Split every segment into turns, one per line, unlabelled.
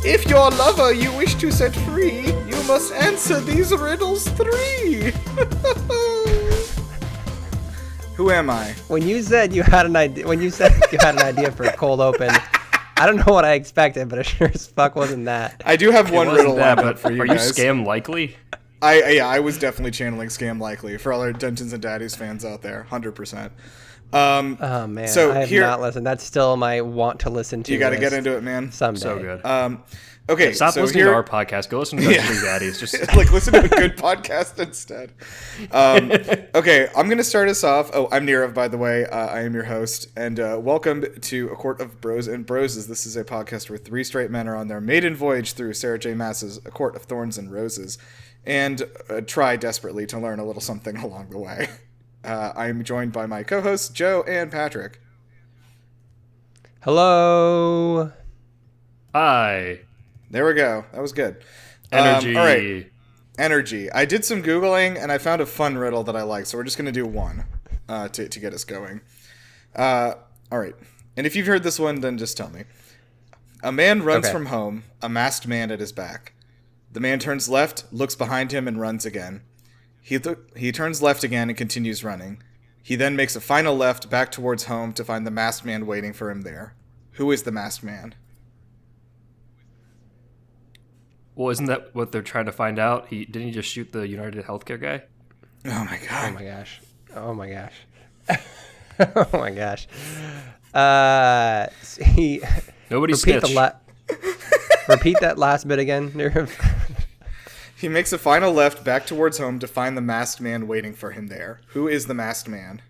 If your lover you wish to set free, you must answer these riddles 3. Who am I?
When you said you had an idea for a cold open, I don't know what I expected, but it sure as fuck wasn't that.
I do have one riddle lined
but
up for you
are
guys.
you scam likely?
I was definitely channeling Scam Likely for all our Dungeons and Daddies fans out there, 100%.
Oh man,
so
I have
here,
not listened. That's still my want to listen to.
You got to get into it, man.
Someday.
So good.
Okay,
Yeah, stop
so
listening
here,
to our podcast. Go listen to Dungeons and Daddies. Just
like listen to a good podcast instead. Okay, I'm gonna start us off. Oh, I'm Nirav, by the way. I am your host, and welcome to A Court of Bros and Broses. This is a podcast where 3 straight men are on their maiden voyage through Sarah J. Maas's A Court of Thorns and Roses, and try desperately to learn a little something along the way. I'm joined by my co-hosts Joe and Patrick.
Hello.
hi.
There we go. That was good.
Energy.
All right. Energy. I did some Googling, and I found a fun riddle that I like, so we're just going to do one to get us going. All right. And if you've heard this one, then just tell me. A man runs from home, a masked man at his back. The man turns left, looks behind him, and runs again. He turns left again and continues running. He then makes a final left back towards home to find the masked man waiting for him there. Who is the masked man?
Well, isn't that what they're trying to find out? Didn't he just shoot the United Healthcare guy?
Oh my god.
Oh my gosh. Oh my gosh. Oh my gosh.
Nobody
repeat
snitched.
Repeat that last bit again.
He makes a final left back towards home to find the masked man waiting for him there. Who is the masked man?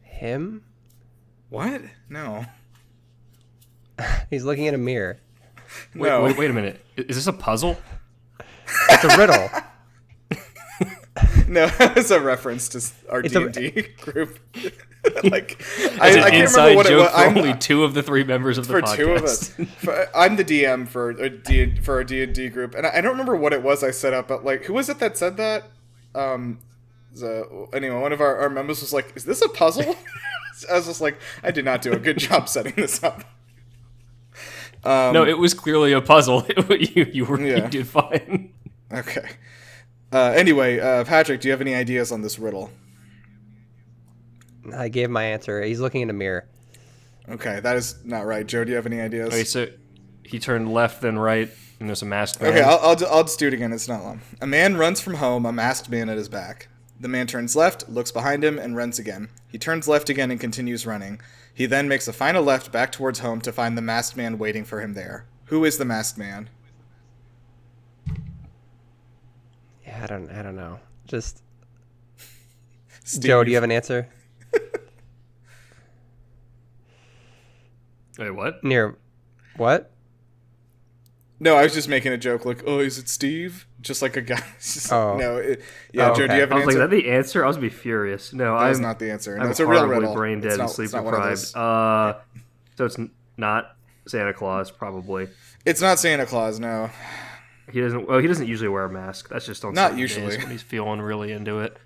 Him?
What? No.
He's looking in a mirror.
No.
Wait a minute. Is this a puzzle?
It's a riddle.
No, that was a reference to our D&D group. Like, I
It's an
can't remember
inside
what it
joke
was.
for only 2 of the 3 members of the
For
podcast.
2 of us. I'm the DM for our D&D group, and I don't remember what it was I set up, but like, who was it that said that? Anyway, one of our members was like, "Is this a puzzle?" I was just like, I did not do a good job setting this up.
No, it was clearly a puzzle. You did fine.
Okay. Anyway, Patrick, do you have any ideas on this riddle?
I gave my answer. He's looking in a mirror.
Okay, that is not right. Joe, do you have any ideas?
Okay, so he turned left, then right, and there's a masked man.
Okay, I'll just do it again. It's not long. A man runs from home, a masked man at his back. The man turns left, looks behind him, and runs again. He turns left again and continues running. He then makes a final left back towards home to find the masked man waiting for him there. Who is the masked man?
Yeah, I don't know. Just
Steve.
Joe, do you have an answer?
Wait, what?
Near what?
No, I was just making a joke like, oh, is it Steve? Just like a guy.
Oh.
No,
Oh,
Joe, do
okay.
you have an
I was like,
answer?
is that the answer? I was gonna be furious. No,
That was
I'm
not the answer. No,
I'm
it's a real
horribly
riddle.
brain dead and sleep
it's not one of
deprived.
those.
So it's not Santa Claus, probably.
It's not Santa Claus, no.
He doesn't. Well, he doesn't usually wear a mask. That's just on
Not
certain days
usually.
when he's feeling really into it.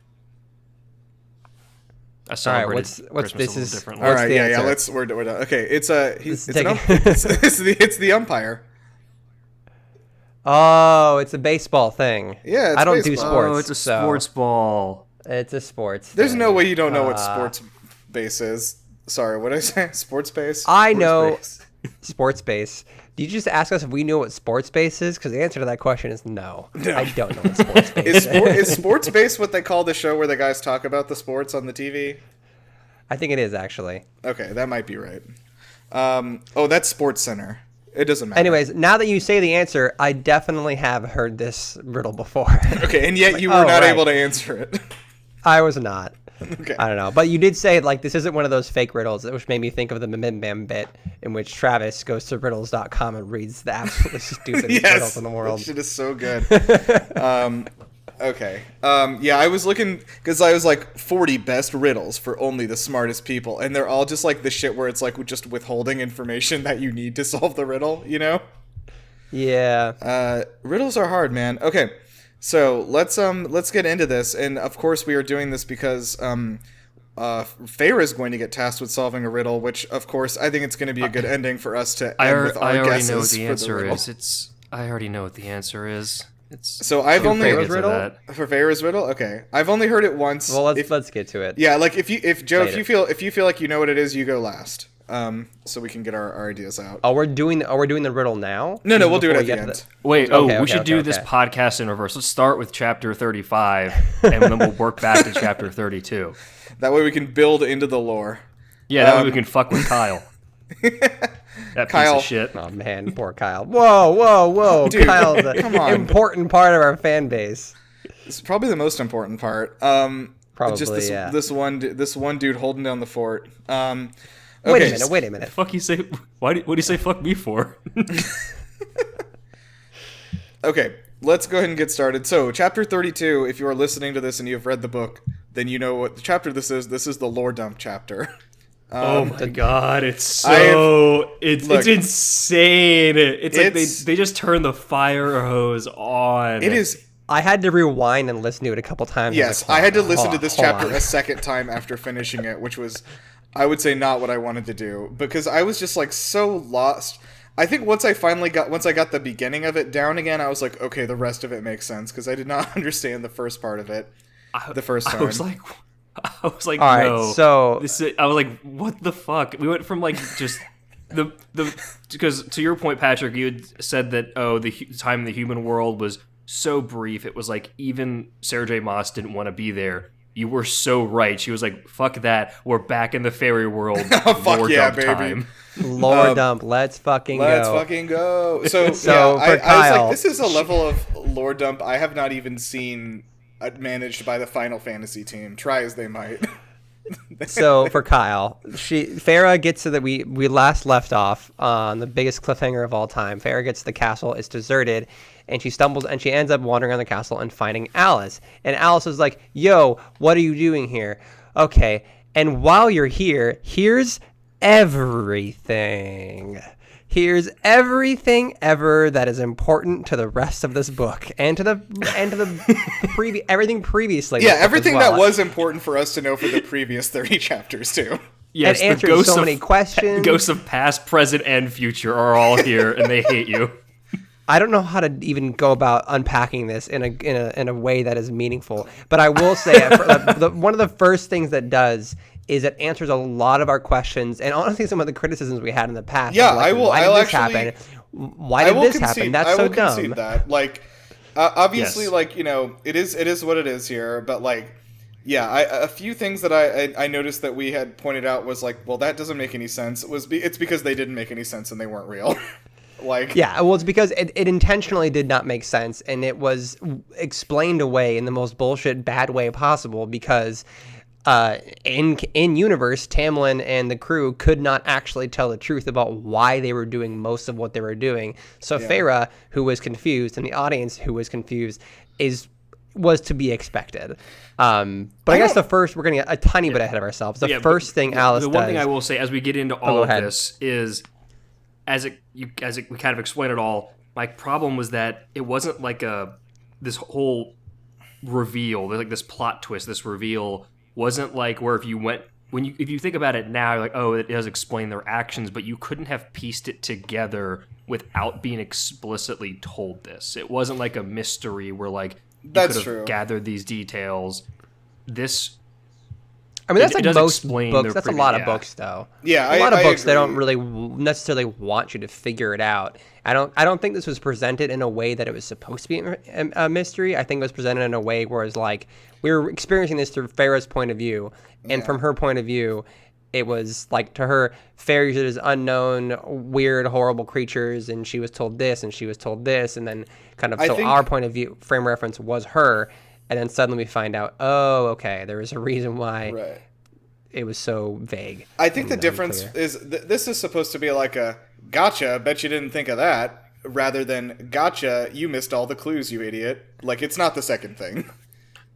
I
All right,
celebrated
what's
Christmas
this
a little
is?
differently.
All
What's
right,
the
yeah,
answer?
we're done. Okay, it's the umpire.
Oh, it's a baseball thing.
Yeah, it's
I don't do
baseball.
sports.
Oh, it's a
so
sports ball.
It's a sports.
There's
thing.
no way you don't know what sports base is. Sorry, what did I say? Sports base?
I
Sports
know
base.
sports base. Did you just ask us if we knew what sports base is? Because the answer to that question is no. I don't know what sports base
Is sports base what they call the show where the guys talk about the sports on the TV?
I think it is actually.
Okay, that might be right. That's Sports Center. It doesn't matter.
Anyways, now that you say the answer, I definitely have heard this riddle before.
Okay, and yet you were
oh,
not
right.
able to answer it.
I was not.
Okay.
I don't know. But you did say, like, this isn't one of those fake riddles, which made me think of the Mim Bam bit in which Travis goes to riddles.com and reads the absolutely stupidest riddles in the world.
That shit is so good. Okay. Yeah, I was looking, because I was like 40 best riddles for only the smartest people, and they're all just like the shit where it's like just withholding information that you need to solve the riddle, you know?
Yeah.
Riddles are hard, man. Okay. So let's get into this, and of course we are doing this because Feyre's going to get tasked with solving a riddle, which, of course, I think it's going to be a good ending for us to end with our
I already
guesses
know what the
for
answer
riddle.
is. I already know what the answer is.
So I've only
Feyre's riddle?
For Feyre's riddle. Okay, I've only heard it once.
Well, let's get to it.
Yeah, like if you feel like you know what it is, you go last. So we can get our ideas out.
We're doing the riddle now.
No, we'll do it at the end.
Wait, we should do this
okay.
podcast in reverse. Let's start with chapter 35, and then we'll work back to chapter 32.
That way we can build into the lore.
Yeah, that way we can fuck with Kyle. That
Kyle.
piece of shit.
Oh man, poor Kyle. Whoa,
Dude,
Kyle's
come
an
on.
important part of our fan base.
It's probably the most important part.
Probably,
just
yeah.
this one dude holding down the fort. Okay.
Wait a minute.
Fuck you say? What do you say? Fuck me for?
Okay, let's go ahead and get started. So, chapter 32. If you are listening to this and you have read the book, then you know what the chapter this is. This is the lore dump chapter.
Oh my god, it's
Look,
insane. It's like they just turn the fire hose on.
It is.
I had to rewind and listen to it a couple times.
Yes, I had to listen to this chapter a second time after finishing it, which was, I would say, not what I wanted to do, because I was just like so lost. I think once I got the beginning of it down again, I was like, okay, the rest of it makes sense, because I did not understand the first part of it the first time.
I was like,
all right,
no.
so
I was like, what the fuck? We went from like just the because to your point, Patrick, you had said that the time in the human world was so brief. It was like even Sarah J. Maas didn't want to be there. You were so right. She was like, fuck that. We're back in the fairy world.
Oh, fuck
Lore
yeah,
dump
baby.
time.
lore dump. Let's fucking
go. So,
So,
yeah,
for
I was
Kyle-
like, this is a level of lore dump I have not even seen managed by the Final Fantasy team, try as they might.
So for Kyle, Farah gets to that we last left off on the biggest cliffhanger of all time. Farah gets to the castle, it's deserted, and she stumbles and she ends up wandering around the castle and finding Alice. And Alice is like, "Yo, what are you doing here?" Okay, and while you're here, here's everything. Here's everything ever that is important to the rest of this book and to the everything previously.
Yeah, everything
as well.
that was important for us to know for the previous 30 chapters too.
Yes,
It answered
the ghosts
so
of,
many questions.
The ghosts of past, present, and future are all here, and they hate you.
I don't know how to even go about unpacking this in a way that is meaningful. But I will say, one of the first things that does is it answers a lot of our questions, and honestly, some of the criticisms we had in the past.
Yeah,
like,
Why did this happen?
That's so dumb.
Concede that. Like, obviously,
Yes.
like, you know, it is what it is here. But like, yeah, a few things that I noticed that we had pointed out was like, well, that doesn't make any sense. It's because they didn't make any sense and they weren't real. Like,
Yeah, well, it's because it intentionally did not make sense, and it was explained away in the most bullshit, bad way possible because in universe, Tamlin and the crew could not actually tell the truth about why they were doing most of what they were doing. So Farah, who was confused, and the audience who was confused, was to be expected. But I guess the first, we're going to get a tiny bit ahead of ourselves. The first thing Alice does.
The one thing I will say as we get into all of
ahead.
this is, we kind of explain it all. My problem was that it wasn't like this whole reveal, like this plot twist, this reveal wasn't like where if you think about it now, you're like, oh, it does explain their actions, but you couldn't have pieced it together without being explicitly told this. It wasn't like a mystery where like you
That's
could have
true.
gathered these details. This
I mean, that's
it
like
does
most
explain
books.
their
That's a
previous-
lot of
yeah.
books, though.
Yeah,
a lot of
I
books they don't
agree.
really necessarily want you to figure it out. I don't think this was presented in a way that it was supposed to be a mystery. I think it was presented in a way where it's like we were experiencing this through Farah's point of view, and from her point of view, it was like to her, fairies are these unknown, weird, horrible creatures, and she was told this, and she was told this, and then kind of our point of view, frame reference was her, and then suddenly we find out, oh, okay, there was a reason why.
Right.
It was so vague.
I think the difference is this is supposed to be like a gotcha, bet you didn't think of that, rather than gotcha, you missed all the clues, you idiot. Like, it's not the second thing.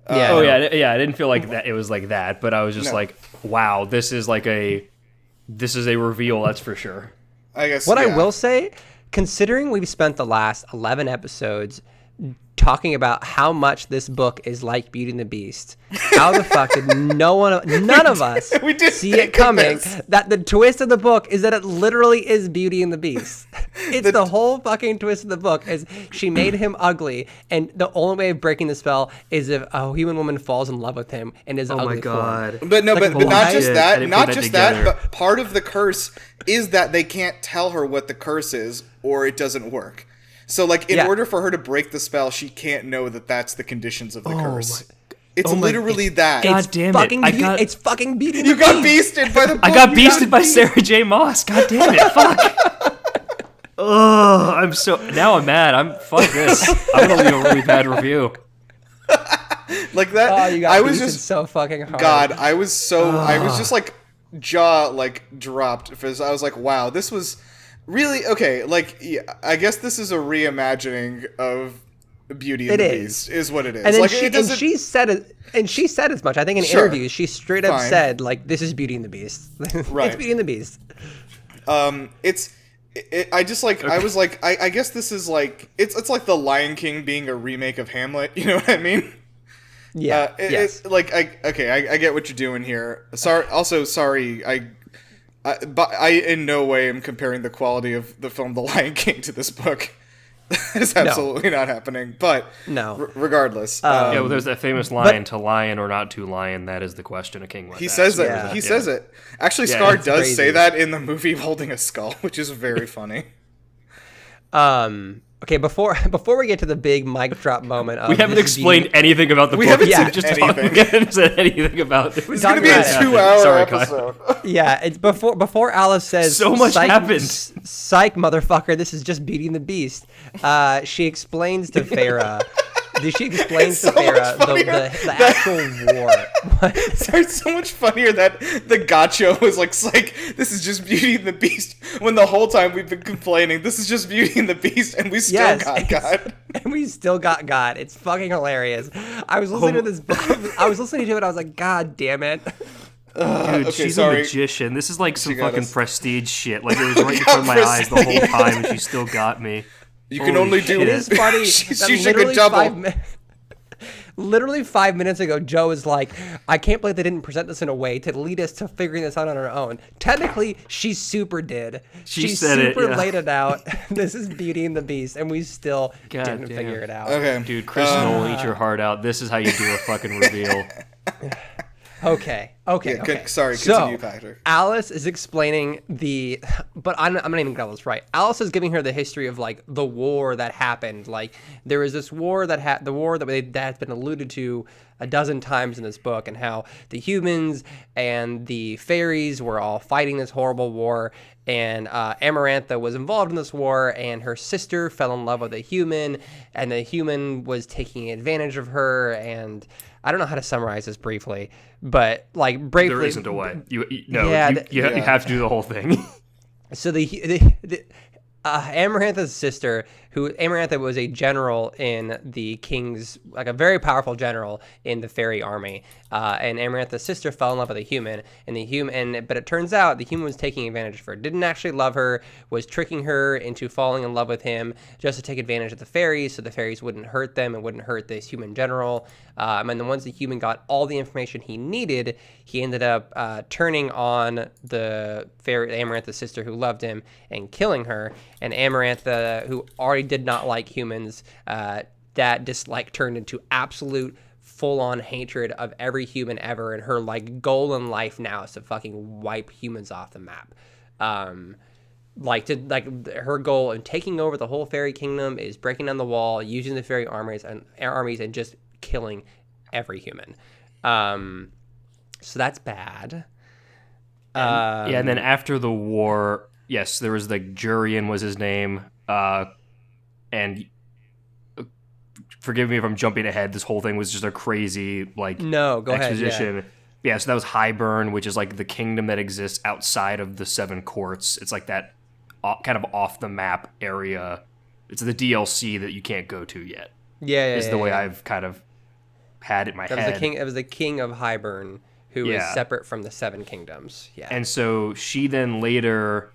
Yeah.
Oh yeah. I didn't feel like that. It was like that, but I was just
No.
like, wow, this is a reveal. That's for sure.
I guess.
What
yeah.
I will say, considering we've spent the last 11 episodes talking about how much this book is like Beauty and the Beast. How the fuck did none of us see it coming? That the twist of the book is that it literally is Beauty and the Beast. It's the whole fucking twist of the book is she made him ugly, and the only way of breaking the spell is if a human woman falls in love with him in his ugly form.
But no,
like,
but not just that, not just
together.
that, but part of the curse is that they can't tell her what the curse is, or it doesn't work. So, like, in order for her to break the spell, she can't know that that's the conditions of the curse. It's literally that.
God damn it!
It's fucking Beauty.
You got beasted by the book.
I got beasted by Sarah J. Maas. God damn it! Fuck. Oh, now I'm mad. Fuck this. I'm gonna leave a really bad review.
Like that.
Oh, you got
I was
beasted
just
so fucking hard.
God, I was just like jaw like dropped because I was like, wow, this was really okay. Like, yeah, I guess this is a reimagining of Beauty and the Beast, is what it is.
And then
like,
she said as much. I think in interviews she straight up said like, "This is Beauty and the Beast."
Right.
It's Beauty and the Beast.
I just like I was like I guess this is like it's like the Lion King being a remake of Hamlet. You know what I mean?
Yeah. Yes.
I get what you're doing here. Sorry. But I in no way am comparing the quality of the film The Lion King to this book. It's absolutely not happening. But regardless,
well, there's that famous line: "To lion or not to lion? That is the question a king must
he
ask."
says that. Yeah. He says it. Actually, Scar does
crazy.
say that in the movie holding a skull, which is very funny.
Okay, before we get to the big mic drop moment,
we haven't explained anything about the book.
We haven't
said anything about it.
It's going to be a 2-hour episode.
Yeah, it's before Alice says
so much happened.
Psych, motherfucker! This is just Beauty and the Beast. She explains to Farah. She explains to Farah the actual war.
It's so much funnier that the gotcha was like, "Psych, this is just Beauty and the Beast," when the whole time we've been complaining, "This is just Beauty and the Beast," and we still got God.
And we still got God. It's fucking hilarious. I was listening to this book. I was listening to it. I was like, God damn it.
Dude, she's a magician. This is like some fucking prestige shit. Like, it was right in front of my eyes the whole time, and she still got me.
You can only do
it. It is funny.
She's a double.
Literally 5 minutes ago, Joe is like, I can't believe they didn't present this in a way to lead us to figuring this out on our own. Technically, she super did. She super laid it out. This is Beauty and the Beast, and we still didn't figure it out.
Okay.
Dude, Chris Noel, eat your heart out. This is how you do a fucking reveal.
Okay.
Sorry, continue, Patrick.
Alice is explaining but I'm not even gonna get this right. Alice is giving her the history of like the war that happened. Like, there was this war that's been alluded to a dozen times in this book, and how the humans and the fairies were all fighting this horrible war. And Amarantha was involved in this war, and her sister fell in love with a human, and the human was taking advantage of her. And I don't know how to summarize this briefly, but like briefly,
there isn't a way. You have to do the whole thing.
So Amarantha's sister, Amarantha was a general in the king's, like a very powerful general in the fairy army, and Amarantha's sister fell in love with a human, but it turns out the human was taking advantage of her, didn't actually love her, was tricking her into falling in love with him just to take advantage of the fairies, so the fairies wouldn't hurt them and wouldn't hurt this human general. And then once the human got all the information he needed, he ended up turning on the Amarantha's sister who loved him and killing her. And Amarantha, who already did not like humans, that dislike turned into absolute full-on hatred of every human ever, and her like goal in life now is to fucking wipe humans off the map. Her goal in taking over the whole fairy kingdom is breaking down the wall, using the fairy armies and just killing every human. So that's bad.
And then after the war, yes, there was Jurian was his name, and forgive me if I'm jumping ahead. This whole thing was just a crazy
go
exposition.
ahead.
Yeah, so that was Highburn, which is like the kingdom that exists outside of the Seven Courts. It's like that kind of off the map area. It's the DLC that you can't go to yet. Is the way I've kind of had it in my head.
It was the king of Highburn, who is separate from the Seven Kingdoms. Yeah.
And so she then later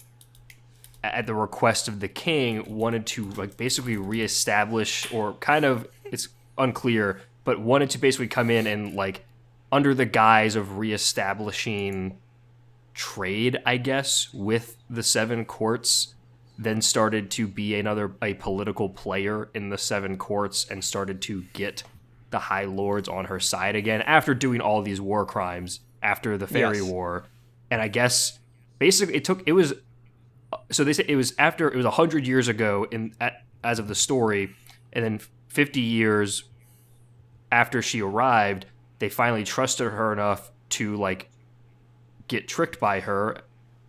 at the request of the king, wanted to like basically reestablish, or kind of, it's unclear, but wanted to basically come in and like under the guise of reestablishing trade, I guess, with the Seven Courts, then started to be a political player in the Seven Courts and started to get the High Lords on her side again after doing all these war crimes after the Fairy War. And I guess basically they say it was 100 years ago as of the story, and then 50 years after she arrived, they finally trusted her enough to like get tricked by her.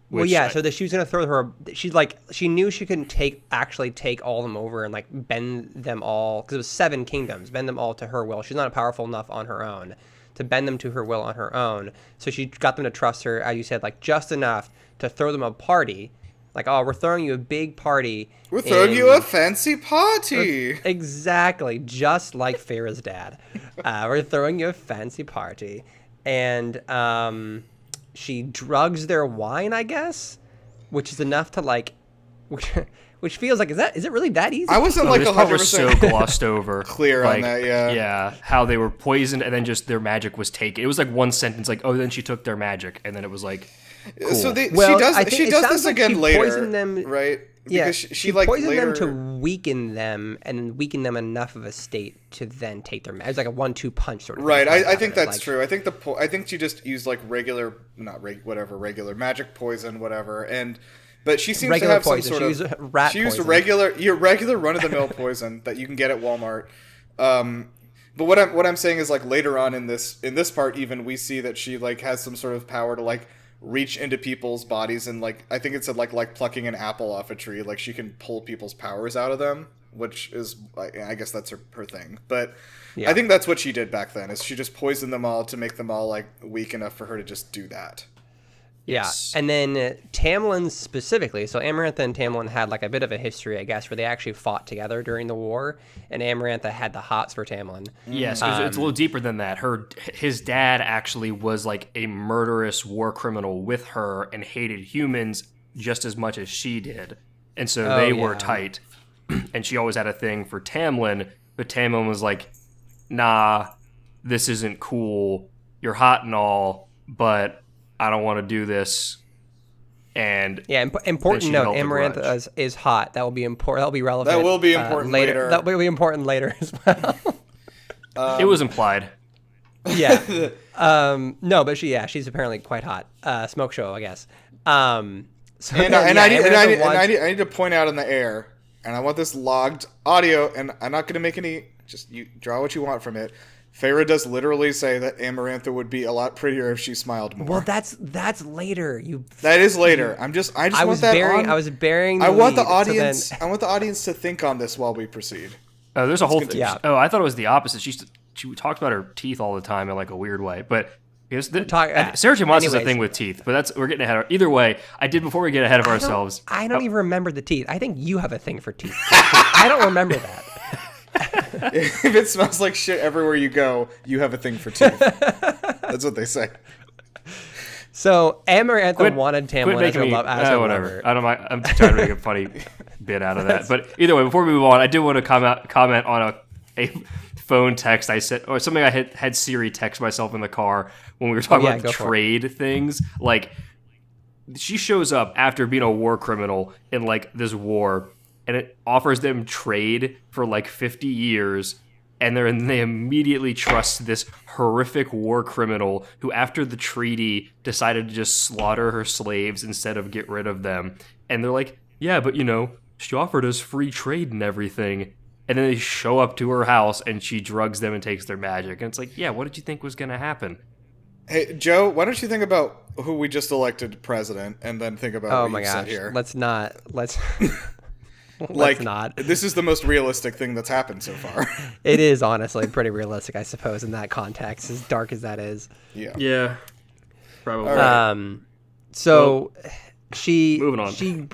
Well, yeah, so that she was gonna throw her. She knew she couldn't actually take all of them over and like bend them all, because it was 7 kingdoms, bend them all to her will. She's not powerful enough on her own to bend them to her will on her own. So she got them to trust her, as you said, like just enough to throw them a party. Like, oh, we're throwing you a big party.
We're throwing you a fancy party.
Exactly, just like Farah's dad. We're throwing you a fancy party. And she drugs their wine, I guess, which is enough to like, which feels like, is it really that easy?
I wasn't like 100%
was so glossed over.
Clear
like,
on that, yeah.
Yeah, how they were poisoned and then just their magic was taken. It was like one sentence, like, oh, then she took their magic, and then it was like, cool.
So she does this again later,
them,
right?
Yeah,
because she like
poisoned
later...
them to weaken them, and then weaken them enough of a state to then take their magic. It's like a 1-2 punch sort of
right.
thing.
I think that's true. I think I think she just used like regular magic poison, whatever, but she seems
regular
to have
poison.
some sort of
she used
regular run of the mill poison that you can get at Walmart. But what I'm saying is, like, later on in this part, even we see that she like has some sort of power to like reach into people's bodies, and like I think it said like plucking an apple off a tree, like she can pull people's powers out of them, which is, I guess that's her thing. But yeah. I think that's what she did back then, is she just poisoned them all to make them all like weak enough for her to just do that.
Yeah, and then Tamlin specifically. So Amarantha and Tamlin had like a bit of a history, I guess, where they actually fought together during the war, and Amarantha had the hots for Tamlin.
Yes, it's a little deeper than that. His dad actually was like a murderous war criminal with her and hated humans just as much as she did, and so they were tight. And she always had a thing for Tamlin, but Tamlin was like, "Nah, this isn't cool. You're hot and all, but I don't want to do this." And
yeah, important note: Amarantha is hot. That will be important. That will be relevant.
That will be important later.
That will be important later as well.
It was implied.
Yeah. No, but she's apparently quite hot. Smoke show, I guess. I
need to point out in the air, and I want this logged audio, and I'm not going to make any. Just you draw what you want from it. Farah does literally say that Amarantha would be a lot prettier if she smiled more.
Well, that's later.
That is later. I want the audience. I want the audience to think on this while we proceed.
Oh, there's a whole thing. Yeah. Oh, I thought it was the opposite. She talked about her teeth all the time in like a weird way, but Sarah J. Maas has a thing with teeth, but we're getting ahead of. Either way, before we get ahead of ourselves.
I don't even remember the teeth. I think you have a thing for teeth. I don't remember that.
If it smells like shit everywhere you go, you have a thing for teeth. That's what they say.
So Amarantha wanted Tamlin as her
whatever.
lover.
I don't mind. I'm trying to make a funny bit out of that. But either way, before we move on, I did want to comment on a phone text I sent, or something I had Siri text myself in the car when we were talking about the trade things. Like, she shows up after being a war criminal in like this war, and it offers them trade for like 50 years, and they immediately trust this horrific war criminal who, after the treaty, decided to just slaughter her slaves instead of get rid of them. And they're like, yeah, but she offered us free trade and everything. And then they show up to her house, and she drugs them and takes their magic. And it's like, yeah, what did you think was going to happen?
Hey, Joe, why don't you think about who we just elected president, and then think about what you said here?
Let's not.
This is the most realistic thing that's happened so far.
It is honestly pretty realistic, I suppose, in that context, as dark as that is.
Yeah. Probably.
Right.
She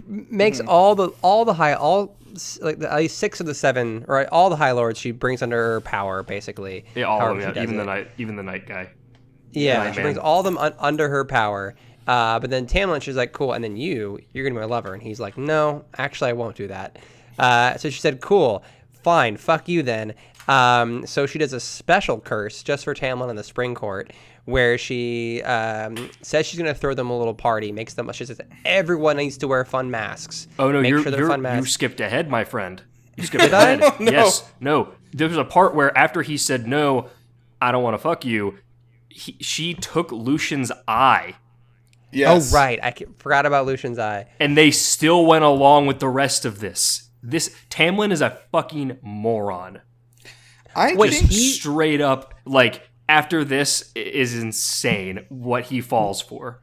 makes all at least 6 of the 7, or all the High Lords she brings under her power, basically.
Yeah, all of them. Yeah. Even the night guy.
Yeah, she brings all of them under her power. But then Tamlin, she's like, cool. And then you're going to be my lover. And he's like, no, actually, I won't do that. So she said, cool, fine, fuck you then. So she does a special curse just for Tamlin and the Spring Court, where she says she's going to throw them a little party, she says everyone needs to wear fun masks.
Oh, no,
fun masks.
you skipped ahead, my friend. You skipped ahead.
No.
Yes, no. There was a part where after he said, no, I don't want to fuck you, she took Lucian's eye.
Yes.
Oh, right. I forgot about Lucian's eye.
And they still went along with the rest of this. Tamlin is a fucking moron. Straight up, like, after this is insane what he falls for.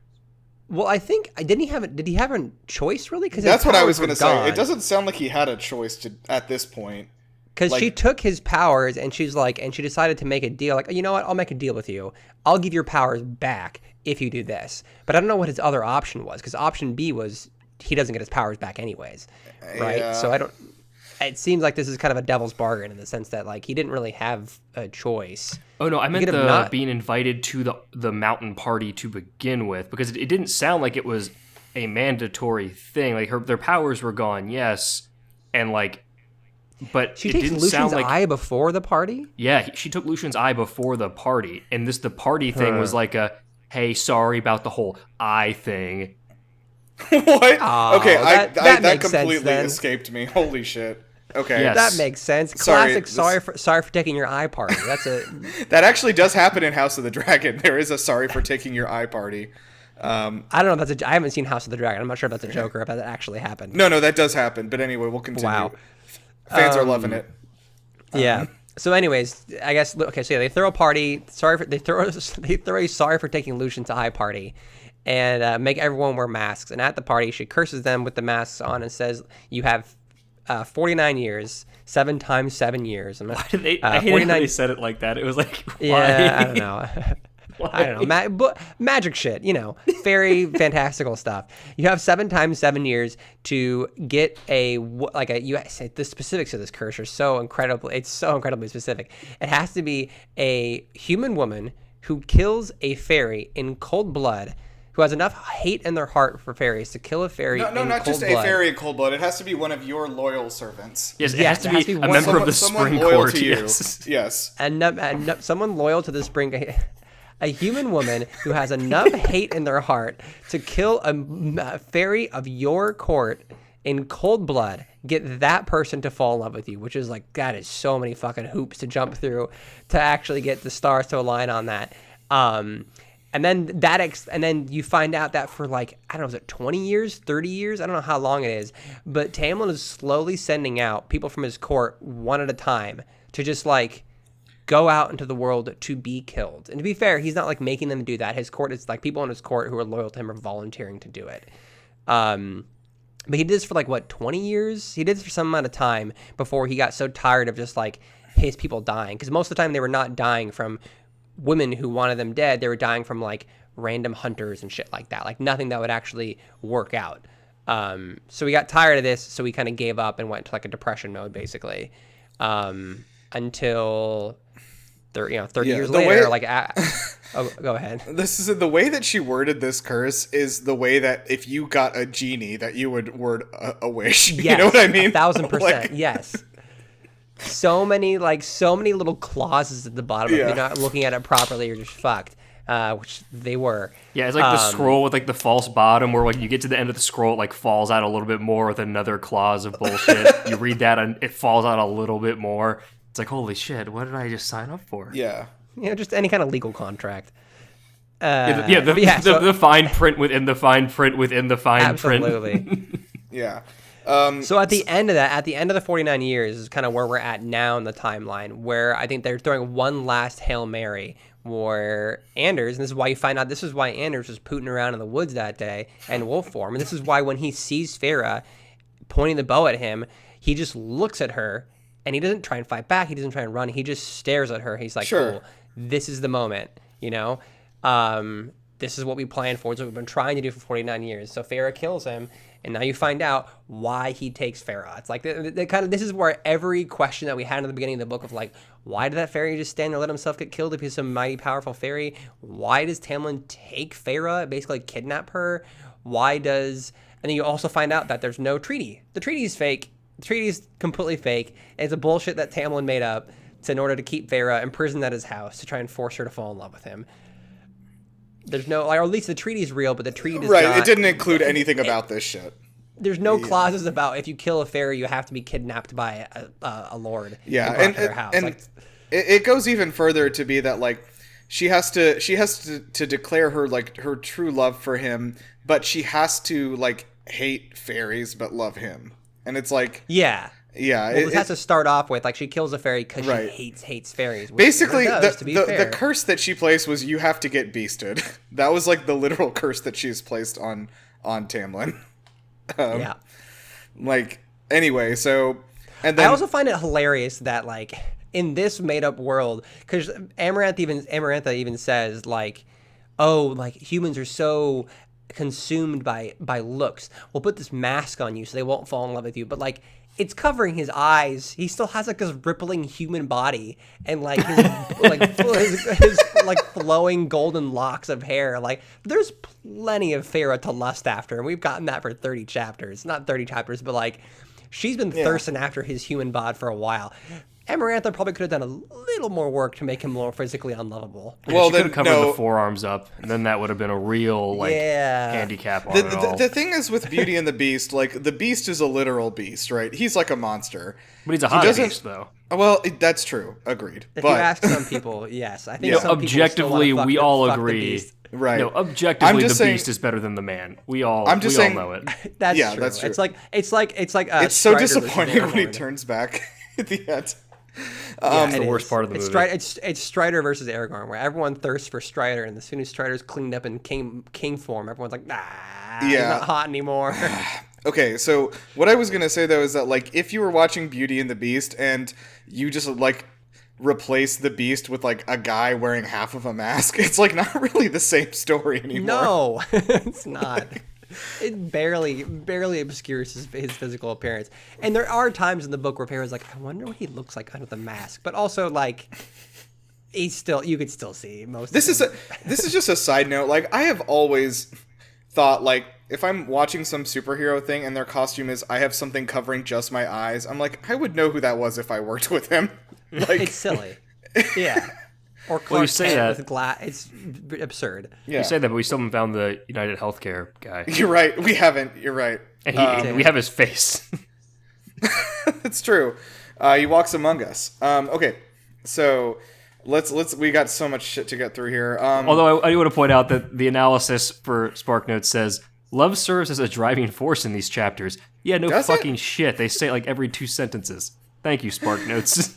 Well, I think did he have a choice really? Because
that's what I was going to say. It doesn't sound like he had a choice at this point.
Because she took his powers and she decided to make a deal. Like, you know what? I'll make a deal with you. I'll give your powers back if you do this. But I don't know what his other option was. Because option B was he doesn't get his powers back anyways, right?
Yeah.
So I don't. It seems like this is kind of a devil's bargain in the sense that like he didn't really have a choice.
Oh no, I meant being invited to the mountain party to begin with, because it didn't sound like it was a mandatory thing. Like their powers were gone, yes, and like, but
she
it
takes
didn't
Lucian's
sound like
eye before the party.
Yeah, she took Lucian's eye before the party, and the party thing was like hey, sorry about the whole eye thing.
What?
Oh,
okay, that
makes
completely
sense,
escaped me. Holy shit. Okay.
Yes.
That makes sense. Classic. Sorry for taking your eye party. That's a.
That actually does happen in House of the Dragon. There is a sorry for taking your eye party.
I don't know if I haven't seen House of the Dragon. I'm not sure if that's a joke or if that actually happened.
No, that does happen. But anyway, we'll continue.
Wow.
Fans are loving it.
Yeah. So, anyways, I guess okay. So yeah, they throw a party. They throw a sorry for taking Lucian's eye party, and make everyone wear masks. And at the party, she curses them with the masks on and says, "You have 49 years, 7 times 7 years."
Why did they? I hated how they said it like that. It was like, why?
Yeah, I don't know. I don't know. Magic shit, fairy fantastical stuff. You have 7 times 7 years to get the specifics of this curse are so incredibly specific. It has to be a human woman who kills a fairy in cold blood, who has enough hate in their heart for fairies to kill a fairy in cold blood.
No, not just a fairy in cold blood. It has to be one of your loyal servants.
Yes, it has to be a member of the Spring Court.
Yes.
And someone loyal to the Spring. A human woman who has enough hate in their heart to kill a fairy of your court in cold blood, get that person to fall in love with you, which is like, that is so many fucking hoops to jump through to actually get the stars to align on that. And then you find out that for like, I don't know, is it 20 years, 30 years? I don't know how long it is, but Tamlin is slowly sending out people from his court one at a time to just like go out into the world to be killed. And to be fair, he's not like making them do that. His court is like people in his court who are loyal to him are volunteering to do it. But he did this for like 20 years? He did this for some amount of time before he got so tired of just like his people dying. Because most of the time they were not dying from women who wanted them dead. They were dying from like random hunters and shit like that. Like nothing that would actually work out. So we got tired of this, so we kind of gave up and went to like a depression mode basically. Until 30 years later, go ahead.
This is the way that she worded this curse is the way that if you got a genie that you would word a wish.
Yes,
you know what I mean?
1,000%. Yes. So many little clauses at the bottom. If you're not looking at it properly, you're just fucked. Which they were.
Yeah, it's like the scroll with like the false bottom where like you get to the end of the scroll, it like falls out a little bit more with another clause of bullshit. You read that and it falls out a little bit more. It's like, holy shit, what did I just sign up for?
Yeah.
Just any kind of legal contract.
The fine print within the fine print within the fine print.
Absolutely.
Yeah.
So at the end of the 49 years is kind of where we're at now in the timeline, where I think they're throwing one last Hail Mary where Anders, and this is why you find out this is why Anders was pooting around in the woods that day in wolf form. And this is why when he sees Farah pointing the bow at him, he just looks at her and he doesn't try and fight back. He doesn't try and run. He just stares at her. He's like,
sure.
Cool, this is the moment, This is what we planned for. It's what we've been trying to do for 49 years. So Farah kills him, And now you find out why he takes Farah. It's like the kind of, this is where every question that we had in the beginning of the book of like, why did that fairy just stand there and let himself get killed if he's a mighty powerful fairy? Why does Tamlin take Farah, basically kidnap her? Why does... And then you also find out that there's no treaty. The treaty is fake. The treaty is completely fake. It's a bullshit that Tamlin made up in order to keep Farah imprisoned at his house to try and force her to fall in love with him. There's no... Or at least the treaty is real, but the treaty does not...
Right, it didn't include anything about this shit.
There's no clauses about if you kill a fairy, you have to be kidnapped by a lord.
Yeah,
and brought to their house.
And
like,
it goes even further to be that like she has to declare her like her true love for him, but she has to like hate fairies but love him, and it's like
yeah.
Well,
it has to start off with like she kills a fairy because
right.
she hates fairies.
Basically,
does,
the curse that she placed was you have to get beasted. That was like the literal curse that she's placed on Tamlin.
Yeah.
Like anyway, so and then
I also find it hilarious that like in this made up world, because Amarantha even says like, oh, like humans are so consumed by looks. We'll put this mask on you so they won't fall in love with you. But like it's covering his eyes. He still has like this rippling human body and like his like flowing golden locks of hair. Like there's plenty of Farah to lust after, and we've gotten that for 30 chapters. Not 30 chapters, but like she's been thirsting after his human bod for a while. Amarantha probably could have done a little more work to make him more physically unlovable.
Well, she could have covered the forearms up, and then that would have been a real handicap on it all.
The thing is with Beauty and the Beast, like the Beast is a literal beast, right? He's like a monster,
but he's a hot beast, though.
Well, that's true. Agreed.
If you ask some people, yes, I think some
objectively we all agree.
Right.
No, objectively, the beast is better than the man. We all know it.
That's true.
That's true.
It's like
it's so disappointing when he turns back at the end.
It's the worst part of the movie.
It's Strider versus Aragorn, where everyone thirsts for Strider, and as soon as Strider's cleaned up in king form, everyone's like, nah, he's not hot anymore.
Okay, so what I was gonna say though is that like if you were watching Beauty and the Beast and you just like replace the Beast with like a guy wearing half of a mask, it's like not really the same story anymore.
No, it's not. It barely obscures his physical appearance. And there are times in the book where Farah's like, I wonder what he looks like under the mask. But also like you could still see most
this is just a side note. Like I have always thought like if I'm watching some superhero thing and their costume is I have something covering just my eyes, I'm like, I would know who that was if I worked with him. Like
it's silly. Yeah. Or
well, you say that
with glass. It's absurd.
Yeah. You say that, but we still haven't found the United Healthcare guy.
You're right. We haven't. You're right.
And we have his face.
It's true. He walks among us. Okay, so let's. We got so much shit to get through here.
Although I do want to point out that the analysis for SparkNotes says love serves as a driving force in these chapters. Yeah, no fucking shit. They say it like every 2 sentences. Thank you, SparkNotes.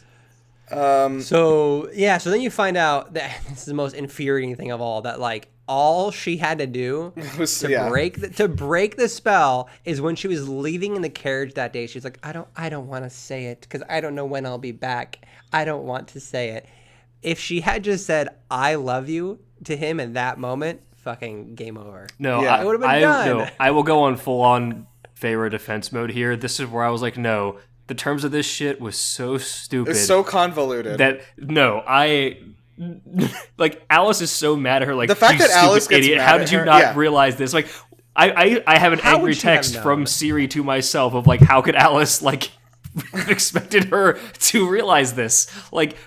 So then you find out that this is the most infuriating thing of all, that like all she had to do to break the spell is when she was leaving in the carriage that day. She's like, I don't want to say it because I don't know when I'll be back. I don't want to say it. If she had just said I love you to him in that moment, fucking game over.
No, it would have been done. No, I will go on full on Feyre defense mode here. This is where I was like, no. The terms of this shit was so stupid.
It's so convoluted.
That like Alice is so mad at her. Like
the fact that Alice gets
idiot.
Mad
How did you not realize this? Like I have an angry text from Siri to myself of like, how could Alice like expected her to realize this? Like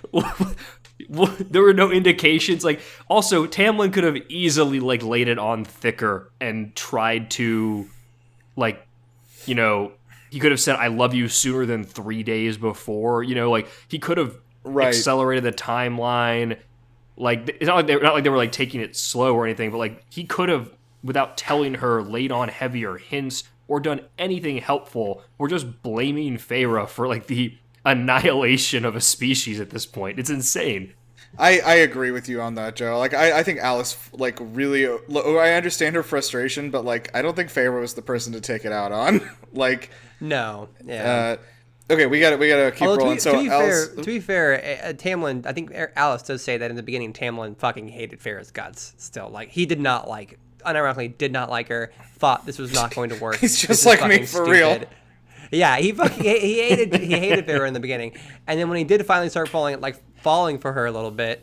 there were no indications. Like also Tamlin could have easily like laid it on thicker and tried to like he could have said, I love you sooner than 3 days before. Like he could have accelerated the timeline. Like it's not like they were like taking it slow or anything, but like he could have, without telling her, laid on heavier hints or done anything helpful. We're just blaming Feyre for like the annihilation of a species at this point. It's insane.
I agree with you on that, Joe. Like I think Alice like really. I understand her frustration, but like I don't think Feyre was the person to take it out on. Like.
No. Yeah.
Okay, we gotta keep rolling.
To be fair, Tamlin, I think Alice does say that in the beginning. Tamlin fucking hated Feyre's guts. Still, like he did not like unironically did not like her, thought this was not going to work.
He's just
This is
like me,
fucking
for real.
Yeah, he hated Vera in the beginning, and then when he did finally start falling for her a little bit,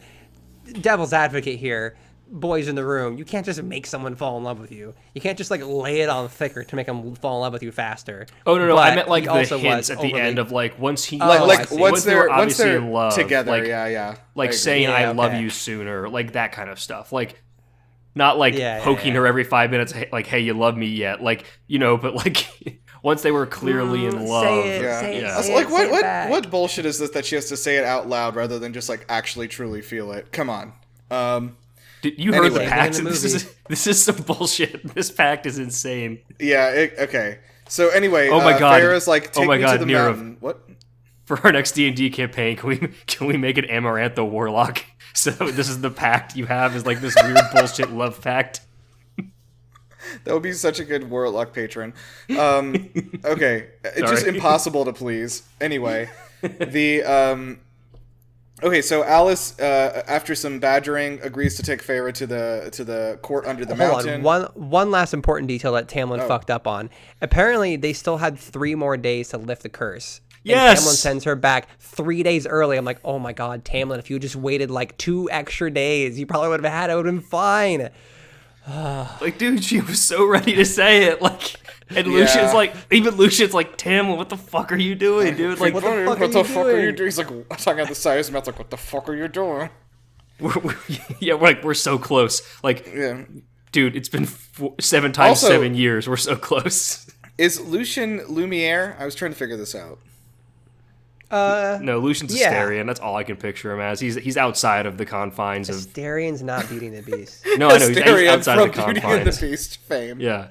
devil's advocate here, boys in the room, you can't just make someone fall in love with you. You can't just like lay it on thicker to make them fall in love with you faster.
Oh no,
But
I meant like
he
the
also
hints
was
at the
overly-
end of like once he
I see.
once
they were
they're
obviously in love
together,
like,
yeah.
like
I
saying
agree.
I
Yeah,
love
okay.
you sooner, like that kind of stuff, like not like
Yeah,
poking
yeah.
her every 5 minutes, like hey, you love me yet, like but like once they were clearly in love.
Say it,
Yeah.
say it,
Yeah.
I was
say
like,
it, say it
what
back.
what bullshit is this that she has to say it out loud rather than just like actually truly feel it? Come on.
You heard the
Anyway.
pact.
In the
This is some bullshit. This pact is insane.
Yeah. Okay. So anyway,
Oh my God.
Farrah's like, take
Oh my
me
God,
to the
Nero.
mountain. What?
For our next D&D campaign, can we make an Amarantha warlock? So this is the pact you have, is like this weird bullshit love pact.
That would be such a good warlock patron. Okay, it's just
Sorry.
impossible to please. Anyway, okay, so Alice, after some badgering, agrees to take Farrah to the court under the mountain.
Hold on. One last important detail that Tamlin fucked up on. Apparently, they still had 3 more days to lift the curse.
Yes!
And Tamlin sends her back 3 days early. I'm like, oh my god, Tamlin, if you just waited like 2 extra days, you probably would have had it. It would have been fine.
Like, dude, she was so ready to say it. Like, and Lucian's like, even Lucian's like, Tamlin, what the fuck are you doing, dude? Like,
what the fuck are you doing?
He's like talking out the side of his mouth, like, what the fuck are you doing?
we're so close. Like,
Yeah.
dude, it's been 7 times
Also-
7 years. We're so close.
Is Lucian Lumiere? I was trying to figure this out.
No, Lucian's
Yeah.
Astarion. That's all I can picture him as. He's outside of the confines of.
Astarion's not beating the beast.
No, I know he's
Astarion
outside
from
of the
Beauty and the
confines.
Beast fame.
Yeah.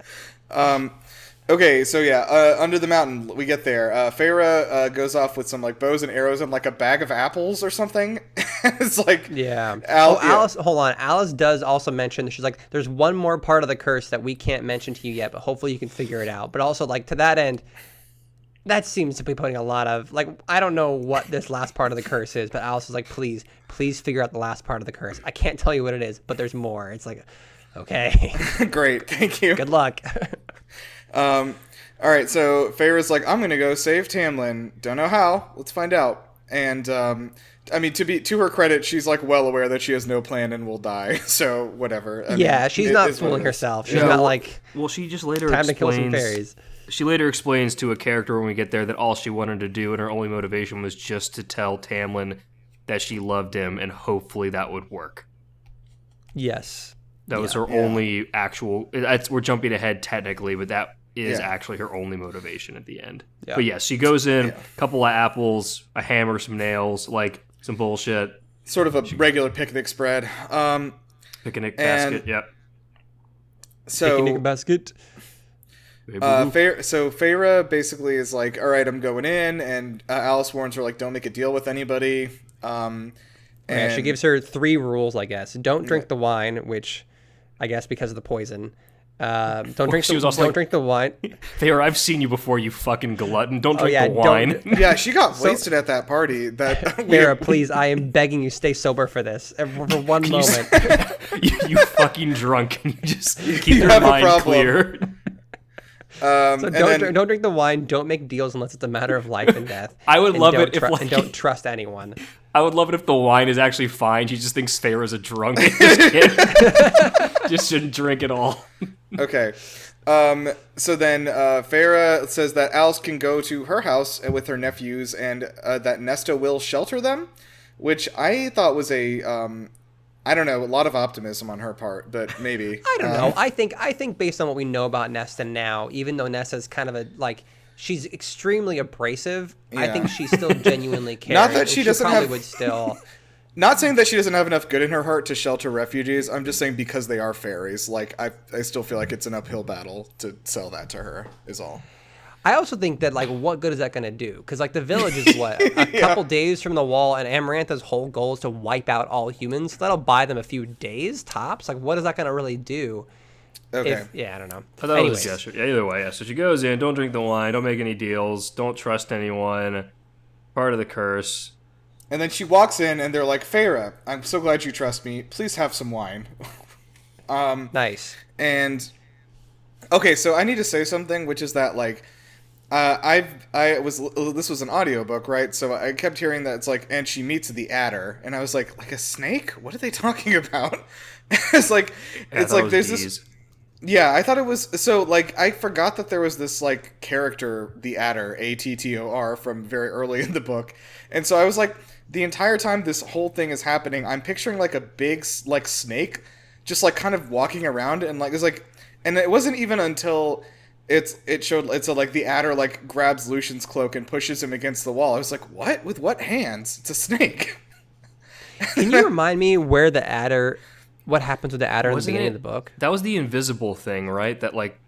Okay, so yeah, under the mountain, we get there. Farrah goes off with some like bows and arrows and like a bag of apples or something. It's like,
Yeah.
yeah.
Alice, hold on. Alice does also mention, she's like, there's one more part of the curse that we can't mention to you yet, but hopefully you can figure it out. But also, like, to that end, that seems to be putting a lot of, like, I don't know what this last part of the curse is, but Alice is like, please figure out the last part of the curse. I can't tell you what it is, but there's more. It's like, okay,
Great, thank you.
good luck.
All right, so Farrah's like, I'm gonna go save Tamlin. Don't know how. Let's find out. And I mean, to her credit, she's like well aware that she has no plan and will die. So whatever. I
Yeah,
mean,
she's
it
not
is what
fooling
it is.
herself. She's
Yeah,
not
well-
like,
Well, she just later
time to kill some
explains.
fairies.
She later explains to a character when we get there that all she wanted to do and her only motivation was just to tell Tamlin that she loved him, and hopefully that would work.
Yes.
That was her only actual. We're jumping ahead technically, but that is actually her only motivation at the end.
Yeah.
But yes, she goes in, a couple of apples, a hammer, some nails, like some bullshit.
Sort of a regular picnic spread.
Picnic basket, yep.
So
Picnic basket.
So Farrah basically is like, all right, I'm going in, and Alice warns her like, don't make a deal with anybody.
Yeah,
And
she gives her 3 rules, I guess. Don't drink the wine, which I guess because of the poison. Don't drink.
she was also like-
drink the wine.
Thayer, I've seen you before, you fucking glutton. Don't drink
yeah,
the wine.
yeah, she got wasted at that party. That
Farrah, please, I am begging you, stay sober for this for one moment.
you fucking drunk, and you just keep your
have a
mind
problem.
clear.
So
and then,
don't drink the wine. Don't make deals unless it's a matter of life and death.
I would
And
love
don't
it if, like-
and don't trust anyone.
I would love it if the wine is actually fine. She just thinks Farrah's a drunk. And just shouldn't drink at all.
okay. So then Farrah says that Alice can go to her house with her nephews, and that Nesta will shelter them, which I thought was I don't know, a lot of optimism on her part, but maybe.
I don't know. I think based on what we know about Nesta now, even though Nesta's kind of a like she's extremely abrasive, I
Yeah.
think she still genuinely cares.
Not that
and
she doesn't
probably
have-
would still.
Not saying that she doesn't have enough good in her heart to shelter refugees. I'm just saying because they are fairies. Like, I still feel like it's an uphill battle to sell that to her, is all.
I also think that, like, what good is that going to do? Because, like, the village is, what, a couple days from the wall, and Amarantha's whole goal is to wipe out all humans. So that'll buy them a few days, tops. Like, what is that going to really do?
Okay.
Yeah, I don't know.
I thought it
Anyways,
was yeah, either way, yeah. So she goes in, don't drink the wine, don't make any deals, don't trust anyone. Part of the curse.
And then she walks in, and they're like, Farrah, I'm so glad you trust me. Please have some wine.
Nice.
And okay, so I need to say something, which is that like this was an audiobook, right? So I kept hearing that it's like, and she meets the Adder, and I was like a snake? What are they talking about? It's like there's this. Yeah, I thought it was so like I forgot that there was this like character, the Adder, Attor, from very early in the book, and so I was like, the entire time this whole thing is happening, I'm picturing like a big like snake, just like kind of walking around, and like it's like, and it wasn't even until it showed it's like the Adder like grabs Lucian's cloak and pushes him against the wall. I was like, what? With what hands? It's a snake.
Can you remind me where the Adder? What happens with the Adder in the beginning of the book?
That was the invisible thing, right? That like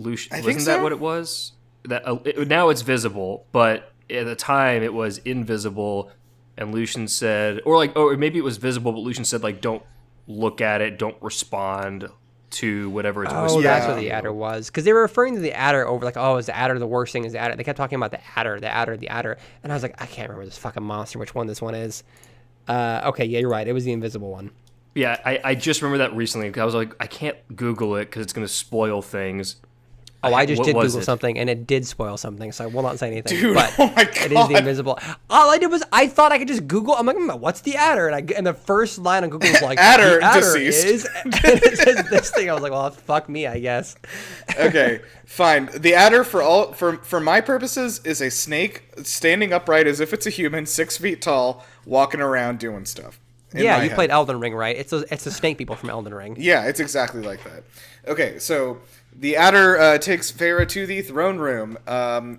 Lucian wasn't
so?
that what it was? That now it's visible, but at the time it was invisible, and Lucian said, or maybe it was visible, but Lucian said like, don't look at it, don't respond to whatever it's whispering.
Oh, that's what the Adder was. Because they were referring to the Adder over like, oh, is the Adder the worst thing? Is the Adder? They kept talking about the Adder, the Adder, the Adder. And I was like, I can't remember this fucking monster, which one this one is. Okay, yeah, you're right. It was the invisible one.
Yeah, I just remember that recently because I was like, I can't Google it because it's going to spoil things.
Oh, I just did Google something, and it did spoil something, so I will not say anything.
Dude,
but
oh my God.
It is the invisible. All I did was I thought I could just Google. I'm like, what's the Adder? And the first line on Google was like,
Adder
the Adder
deceased.
is. And it says this thing. I was like, well, fuck me, I guess.
Okay, fine. The Adder, for my purposes, is a snake standing upright as if it's a human, 6 feet tall, walking around doing stuff.
Yeah, you played Elden Ring, right? It's the snake people from Elden Ring.
Yeah, it's exactly like that. Okay, so the Adder takes Feyre to the throne room,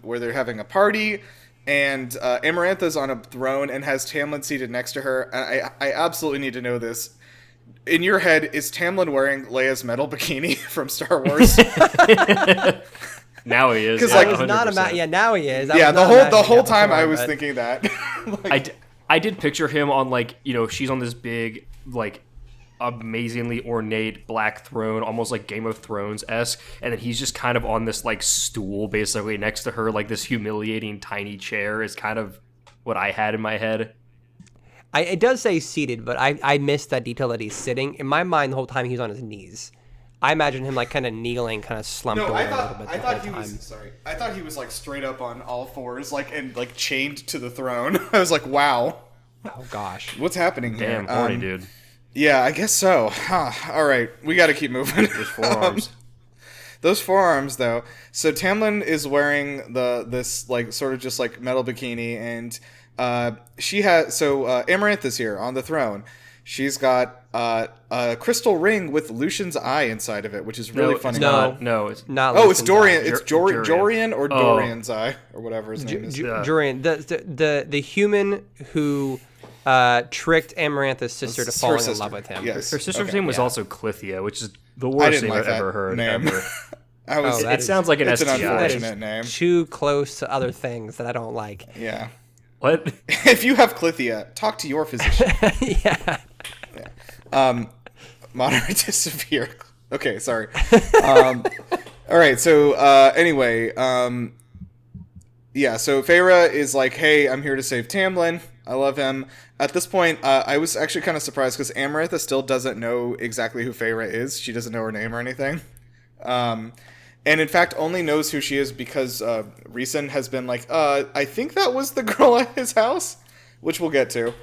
where they're having a party, and Amarantha's on a throne and has Tamlin seated next to her. And I absolutely need to know this. In your head, is Tamlin wearing Leia's metal bikini from Star Wars?
Now he is.
Because
Yeah,
now he is.
Yeah, the whole time I was thinking that. Like,
I did picture him on like, she's on this big like amazingly ornate black throne, almost like Game of Thrones-esque, and then he's just kind of on this like stool basically next to her, like this humiliating tiny chair is kind of what I had in my head.
It does say seated, but I missed that detail that he's sitting. In my mind, the whole time he's on his knees. I imagine him like kind of kneeling, kind of slumped over a little bit.
I thought he was like straight up on all fours, like and like chained to the throne. I was like, wow.
Oh gosh,
what's happening here?
Damn, horny dude.
Yeah, I guess so. Huh. All right, we got to keep moving.
Those forearms.
Those forearms, though. So Tamlin is wearing this like sort of just like metal bikini, and she has Amarantha's here on the throne. She's got a crystal ring with Lucian's eye inside of it, which is really funny.
No, it's
not.
Oh, it's Dorian.
eye.
It's Jorian or Dorian's eye or whatever his name is.
Jorian, the human who tricked Amarantha's sister to falling in love with him.
Yes.
Her sister's name was also Clithia, which is the worst name I've ever heard. Ever. It sounds like an STI.
An unfortunate name.
Too close to other things that I don't like.
Yeah.
What?
If you have Clithia, talk to your physician.
Yeah.
Moderate to severe. Okay, sorry. All right. So anyway, yeah. So Feyre is like, "Hey, I'm here to save Tamlin. I love him." At this point, I was actually kind of surprised because Amarantha still doesn't know exactly who Feyre is. She doesn't know her name or anything. And in fact, only knows who she is because Rhysand has been like, I think that was the girl at his house, which we'll get to.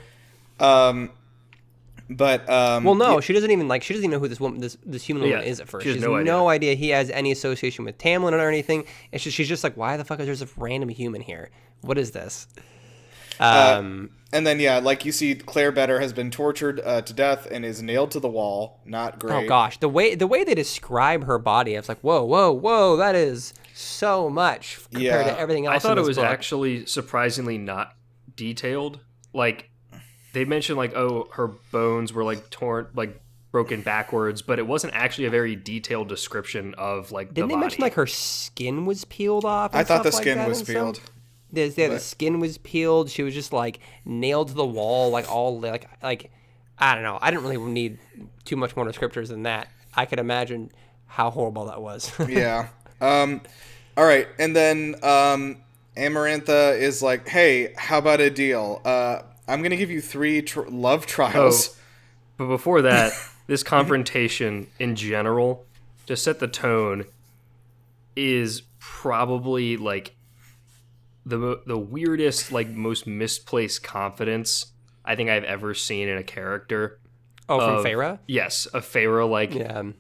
She doesn't even know who this woman, this human woman is at first. She has no idea he has any association with Tamlin or anything. It's just, she's just like, why the fuck is there a random human here? What is this?
And then, yeah, like you see, Claire Better has been tortured to death and is nailed to the wall. Not great.
Oh gosh, the way they describe her body, I was like, whoa, that is so much compared to everything else.
I thought
in this
it was
book.
actually surprisingly not detailed. Like they mentioned, like her bones were like torn, like broken backwards, but it wasn't actually a very detailed description of like.
Didn't they mention like her skin was peeled off?
I thought the skin was peeled.
The skin was peeled. She was just like nailed to the wall, like all like I don't know. I didn't really need too much more descriptors than that. I could imagine how horrible that was.
Yeah. All right, and then Amarantha is like, "Hey, how about a deal? I'm gonna give you 3 love trials."
But before that, this confrontation in general, to set the tone, is probably like the weirdest, like most misplaced confidence I think I've ever seen in a character.
Oh, from Feyre?
Yes, of Feyre. Like,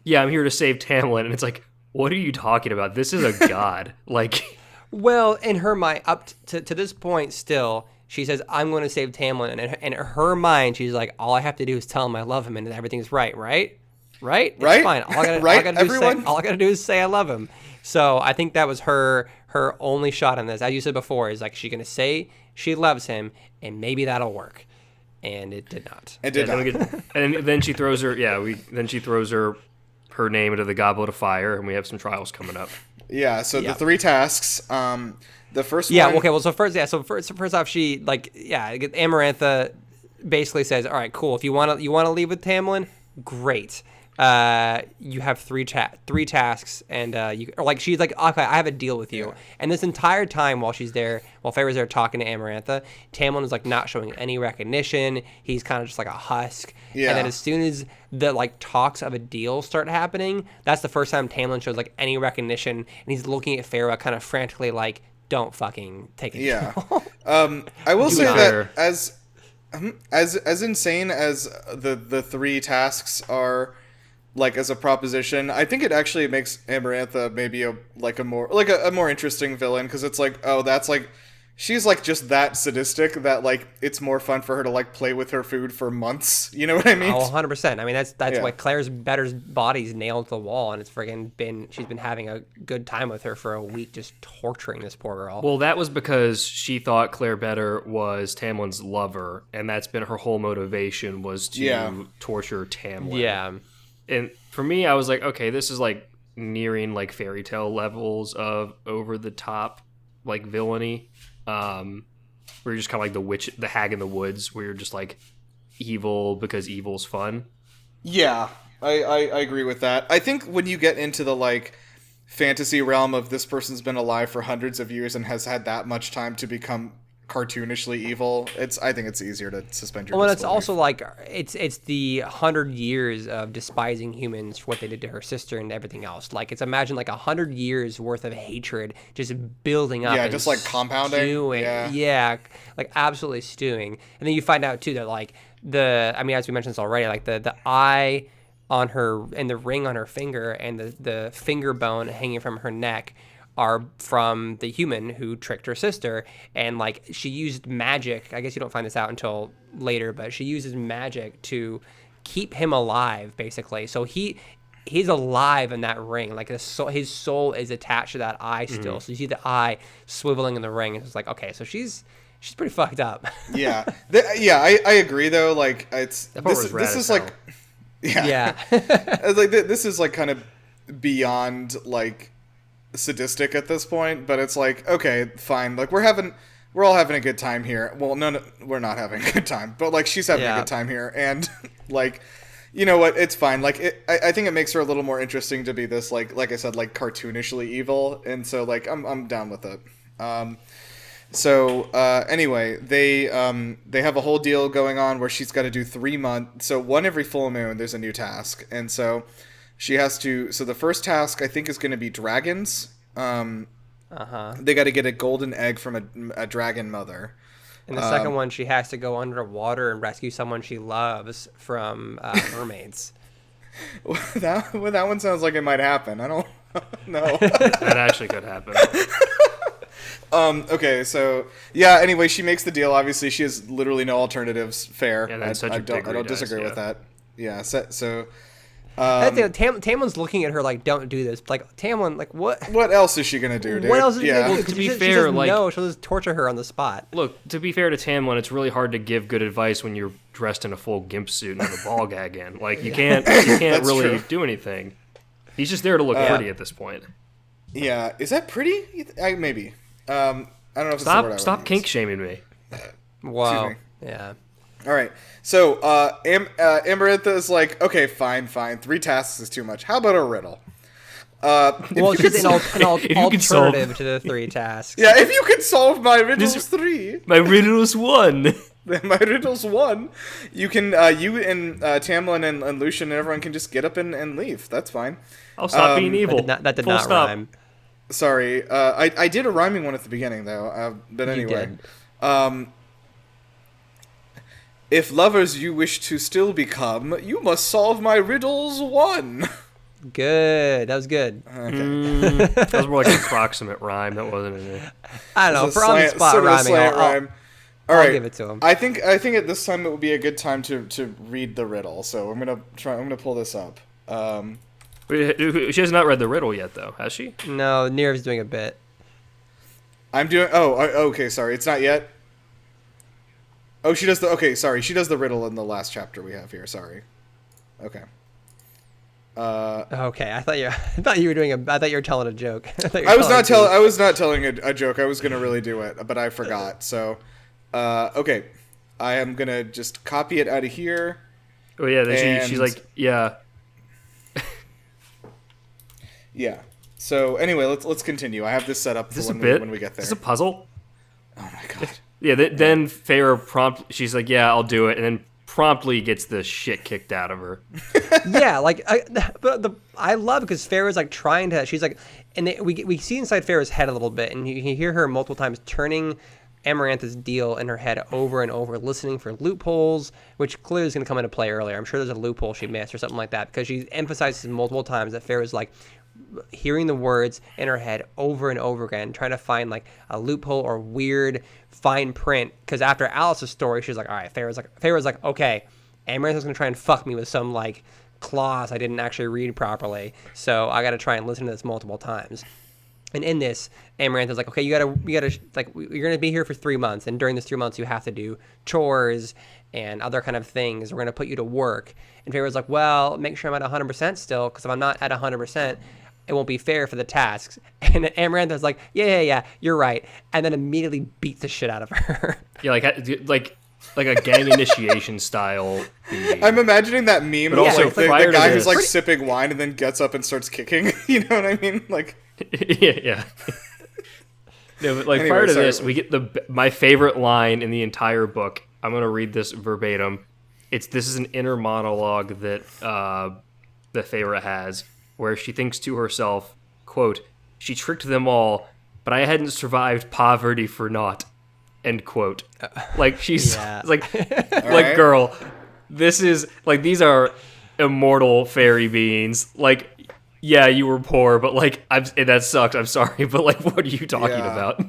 yeah,
I'm here to save Tamlin, and it's like, what are you talking about? This is a god. Like,
well, in her mind, up to this point, still, she says, "I'm going to save Tamlin," and in her mind, she's like, "All I have to do is tell him I love him, and everything's right, right? It's fine. All I gotta do is say I love him." So I think that was her only shot on this. As you said before, is like she's gonna say she loves him, and maybe that'll work. And it did not.
It did not.
And then she throws her. She throws her name into the goblet of fire, and we have some trials coming up.
Yeah. So the 3 tasks. The first one.
Yeah. Okay. Well, so first off, she Amarantha basically says, "All right, cool. If you want to leave with Tamlin, great. You have three tasks, and she's like, okay, I have a deal with you." Yeah. And this entire time while Feyre's there talking to Amarantha, Tamlin is like not showing any recognition. He's kind of just like a husk. Yeah. And then as soon as the like talks of a deal start happening, that's the first time Tamlin shows like any recognition, and he's looking at Feyre kind of frantically like, "Don't fucking take a deal."
I will say that as insane as the 3 tasks are, like as a proposition, I think it actually makes Amarantha maybe a more interesting villain, because it's like, oh, that's like, she's like just that sadistic that like it's more fun for her to like play with her food for months. You know what I mean?
Oh, 100%. I mean, that's why Claire's body's nailed to the wall, and it's she's been having a good time with her for a week, just torturing this poor girl.
Well, that was because she thought Claire Better was Tamlin's lover, and that's been her whole motivation, was to torture Tamlin.
Yeah.
And for me, I was like, okay, this is like nearing like fairy tale levels of over the top like villainy. Where you're just kind of like the hag in the woods, where you're just like evil because evil's fun.
Yeah, I agree with that. I think when you get into the like fantasy realm of this person's been alive for hundreds of years and has had that much time to become cartoonishly evil, I think it's easier to suspend your disbelief.
Well, it's also like it's the 100 years of despising humans for what they did to her sister and everything else. Like, it's imagine like 100 years worth of hatred just building up.
Yeah, just like compounding.
Stewing. Yeah, like absolutely stewing. And then you find out too that like as we mentioned this already, like the eye on her and the ring on her finger and the finger bone hanging from her neck are from the human who tricked her sister. And like, she used magic. I guess you don't find this out until later, but she uses magic to keep him alive, basically. So he's alive in that ring. Like, his soul is attached to that eye still. Mm-hmm. So you see the eye swiveling in the ring, and it's like, okay, so she's pretty fucked up.
Yeah. I agree though. Like, this is like, yeah. Like, this is like kind of beyond like sadistic at this point, but it's like, okay, fine, like we're all having a good time here. Well, no, we're not having a good time, but like she's having a good time here, and like, you know what, it's fine. Like, I think it makes her a little more interesting to be this like I said, like cartoonishly evil, and so like I'm down with it. Anyway, they have a whole deal going on where she's got to do 3 months, so one every full moon there's a new task, and so she has to. So the first task I think is going to be dragons. They got to get a golden egg from a dragon mother.
And the second one, she has to go underwater and rescue someone she loves from mermaids.
That one sounds like it might happen. I don't know.
That actually could happen.
Okay, so yeah. Anyway, she makes the deal. Obviously, she has literally no alternatives. Fair.
Yeah,
I don't disagree with that. Yeah. So.
Tamlin's looking at her like, "Don't do this." Like, Tamlin, like, what?
What else is she gonna do, dude?
What else is she gonna do?
Well, to be fair, like,
no, she'll just torture her on the spot.
Look, to be fair to Tamlin, it's really hard to give good advice when you're dressed in a full gimp suit and have a ball gag in. Like, you can't really do anything. He's just there to look pretty at this point.
Yeah, is that pretty? Maybe. I don't know if it's the word I would
stop
use.
kink shaming me.
Wow. Yeah.
All right. So Amarantha is like, okay, fine. 3 tasks is too much. How about a riddle?
Well, she's an alternative to the 3 tasks.
Yeah, if you could solve my riddles 3.
My riddles 1.
My riddle's 1. You can, you and Tamlin and Lucian and everyone can just get up and leave. That's fine.
I'll stop being evil.
That did
Full
not
stop.
rhyme.
Sorry. I did a rhyming one at the beginning, though. But anyway. If lovers you wish to still become, you must solve my riddles 1.
Good. That was good.
Okay.
That was more like an approximate rhyme. That wasn't it.
I don't know.
It's a
For on the spot
sort of a
rhyming,
slant
I'll
rhyme. All
I'll
right.
give it to him.
I think at this time it would be a good time to read the riddle. So I'm gonna pull this up.
She has not read the riddle yet, though, has she?
No, Nirv's doing a bit.
I'm doing. Oh, okay. Sorry, it's not yet. Oh, she does the. Okay, sorry. She does the riddle in the last chapter we have here. Sorry. Okay.
Okay, I thought you were doing I thought you were telling a joke.
I was not telling a joke. I was gonna really do it, but I forgot. So, okay. I am gonna just copy it out of here.
Oh yeah, she's like, yeah.
Yeah. So anyway, let's continue. I have this set up for when we get there.
Is this a puzzle?
Oh my god.
Yeah. Then Feyre she's like, yeah, I'll do it, and then promptly gets the shit kicked out of her.
Yeah, like I love because Feyre's like trying to. She's like, and we see inside Feyre's head a little bit, and you can hear her multiple times turning Amarantha's deal in her head over and over, listening for loopholes, which clearly is going to come into play earlier. I'm sure there's a loophole she missed or something like that because she emphasizes multiple times that Feyre's like hearing the words in her head over and over again, trying to find like a loophole or weird fine print. Because after Alice's story, she's like, all right, Feyre's like, okay, Amarantha's going to try and fuck me with some like clause I didn't actually read properly, so I got to try and listen to this multiple times. And in this, Amarantha's like, okay, you gotta like, you're gonna be here for 3 months, and during this 3 months, you have to do chores and other kind of things. We're gonna put you to work. And Feyre's like, well, make sure I'm at 100% still, because if I'm not at 100%, it won't be fair for the tasks. And Amarantha's like, yeah, you're right, and then immediately beats the shit out of her.
Yeah, like a gang initiation style.
I'm imagining that meme,
But
also
also
the
prior to
guy who's
this-
like sipping wine and then gets up and starts kicking. You know what I mean? Like.
yeah. No, but like
Anyway,
prior to
sorry.
this, we get my favorite line in the entire book. I'm gonna read this verbatim. This is an inner monologue that Feyre has, where she thinks to herself, quote, "She tricked them all, but I hadn't survived poverty for naught." End quote. Like she's
Yeah.
like
right.
girl, this is like these are immortal fairy beings. Like, yeah, you were poor, but like that sucks. I'm sorry, but like, what are you talking
Yeah.
about?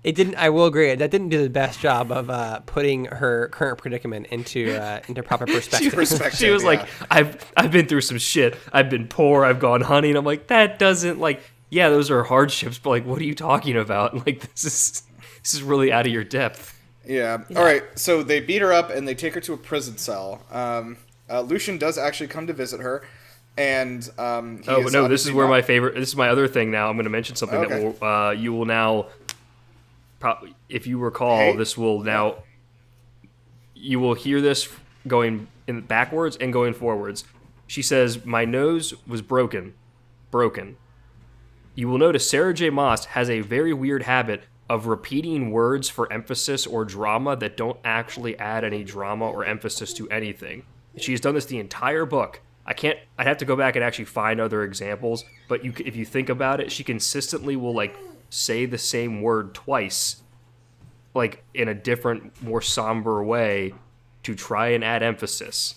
It didn't. I will agree. That didn't do the best job of putting her current predicament into proper perspective.
She was like, I've been through some shit. I've been poor. I've gone honey, and I'm like, that doesn't like. Yeah, those are hardships, but like, what are you talking about? Like, this is really out of your depth.
Yeah. All right. So they beat her up and they take her to a prison cell. Lucian does actually come to visit her, and
But no, this is where my favorite. This is my other thing. Now I'm going to mention something
Okay.
that will you will now. Probably, if you recall,
Hey.
this will now. You will hear this going in backwards and going forwards. She says, "My nose was broken. You will notice Sarah J. Maas has a very weird habit of repeating words for emphasis or drama that don't actually add any drama or emphasis to anything. She's done this the entire book. I'd have to go back and actually find other examples, but if you think about it, she consistently will like say the same word twice, like in a different, more somber way to try and add emphasis.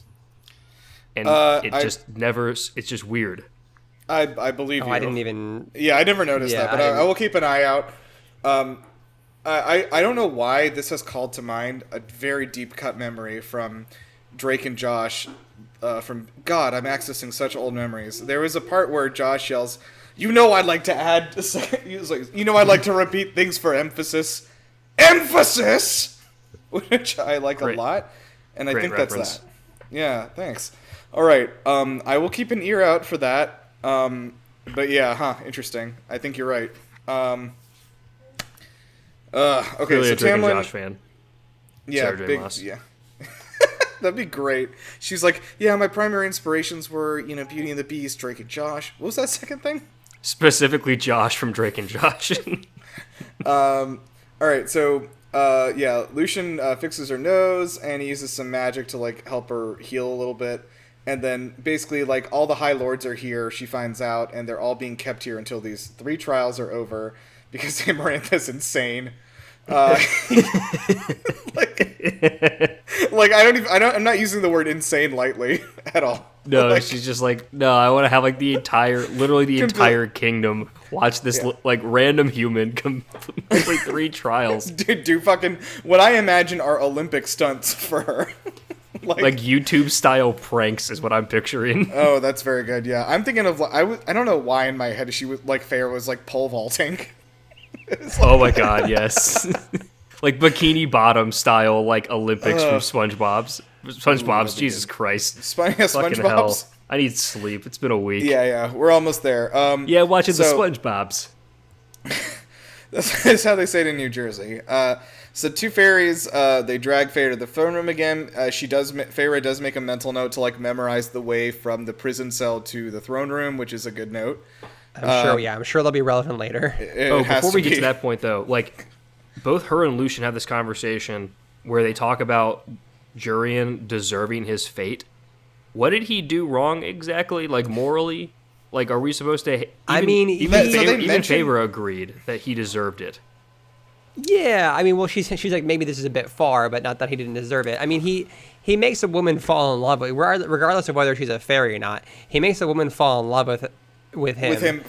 And it's just weird.
I believe you.
I didn't even.
Yeah, I never noticed
Yeah,
that, but I will keep an eye out. I don't know why this has called to mind a very deep cut memory from Drake and Josh. I'm accessing such old memories. There was a part where Josh yells, "You know I'd like to add," he was like, "You know I'd like to repeat things for emphasis." Emphasis! Which I like a lot, and I
Great
think
reference.
that's that. Yeah, thanks. All right, I will keep an ear out for that. But yeah, interesting. I think you're right. Okay,
Clearly
so
a Drake and
Tamlin,
Josh fan.
yeah,
Sarah J.
big,
Maas.
yeah. That'd be great. She's like, yeah, my primary inspirations were, Beauty and the Beast, Drake and Josh. What was that second thing?
Specifically Josh from Drake and Josh.
All right, so Lucian fixes her nose, and he uses some magic to like help her heal a little bit. And then basically, like, all the High Lords are here, she finds out, and they're all being kept here until these 3 trials are over, because Amarantha's insane. I'm not using the word insane lightly at all.
No,
like,
she's just like, no, I want to have like the entire kingdom watch this like random human complete 3 trials.
Dude, do fucking what I imagine are Olympic stunts for her.
like YouTube style pranks is what I'm picturing.
Oh, that's very good. Yeah, I'm thinking of I don't know why in my head she was like Feyre was like pole vaulting.
Oh my god, yes. Like Bikini Bottom style, like Olympics from SpongeBob's. Jesus Christ.
SpongeBob's.
Hell. I need sleep. It's been a week.
Yeah, we're almost there.
Watching the SpongeBob's.
That's how they say it in New Jersey. So 2 fairies, they drag Feyre to the throne room again. Feyre does make a mental note to like memorize the way from the prison cell to the throne room, which is a good note.
I'm sure they'll be relevant later.
Before we get to that point though, like both her and Lucian have this conversation where they talk about Jurian deserving his fate. What did he do wrong exactly? Like morally? Like, are we supposed to? Even Feyre agreed that he deserved it.
Yeah, I mean, well, she's like, maybe this is a bit far, but not that he didn't deserve it. I mean, he makes a woman fall in love with, regardless of whether she's a fairy or not. He makes a woman fall in love with him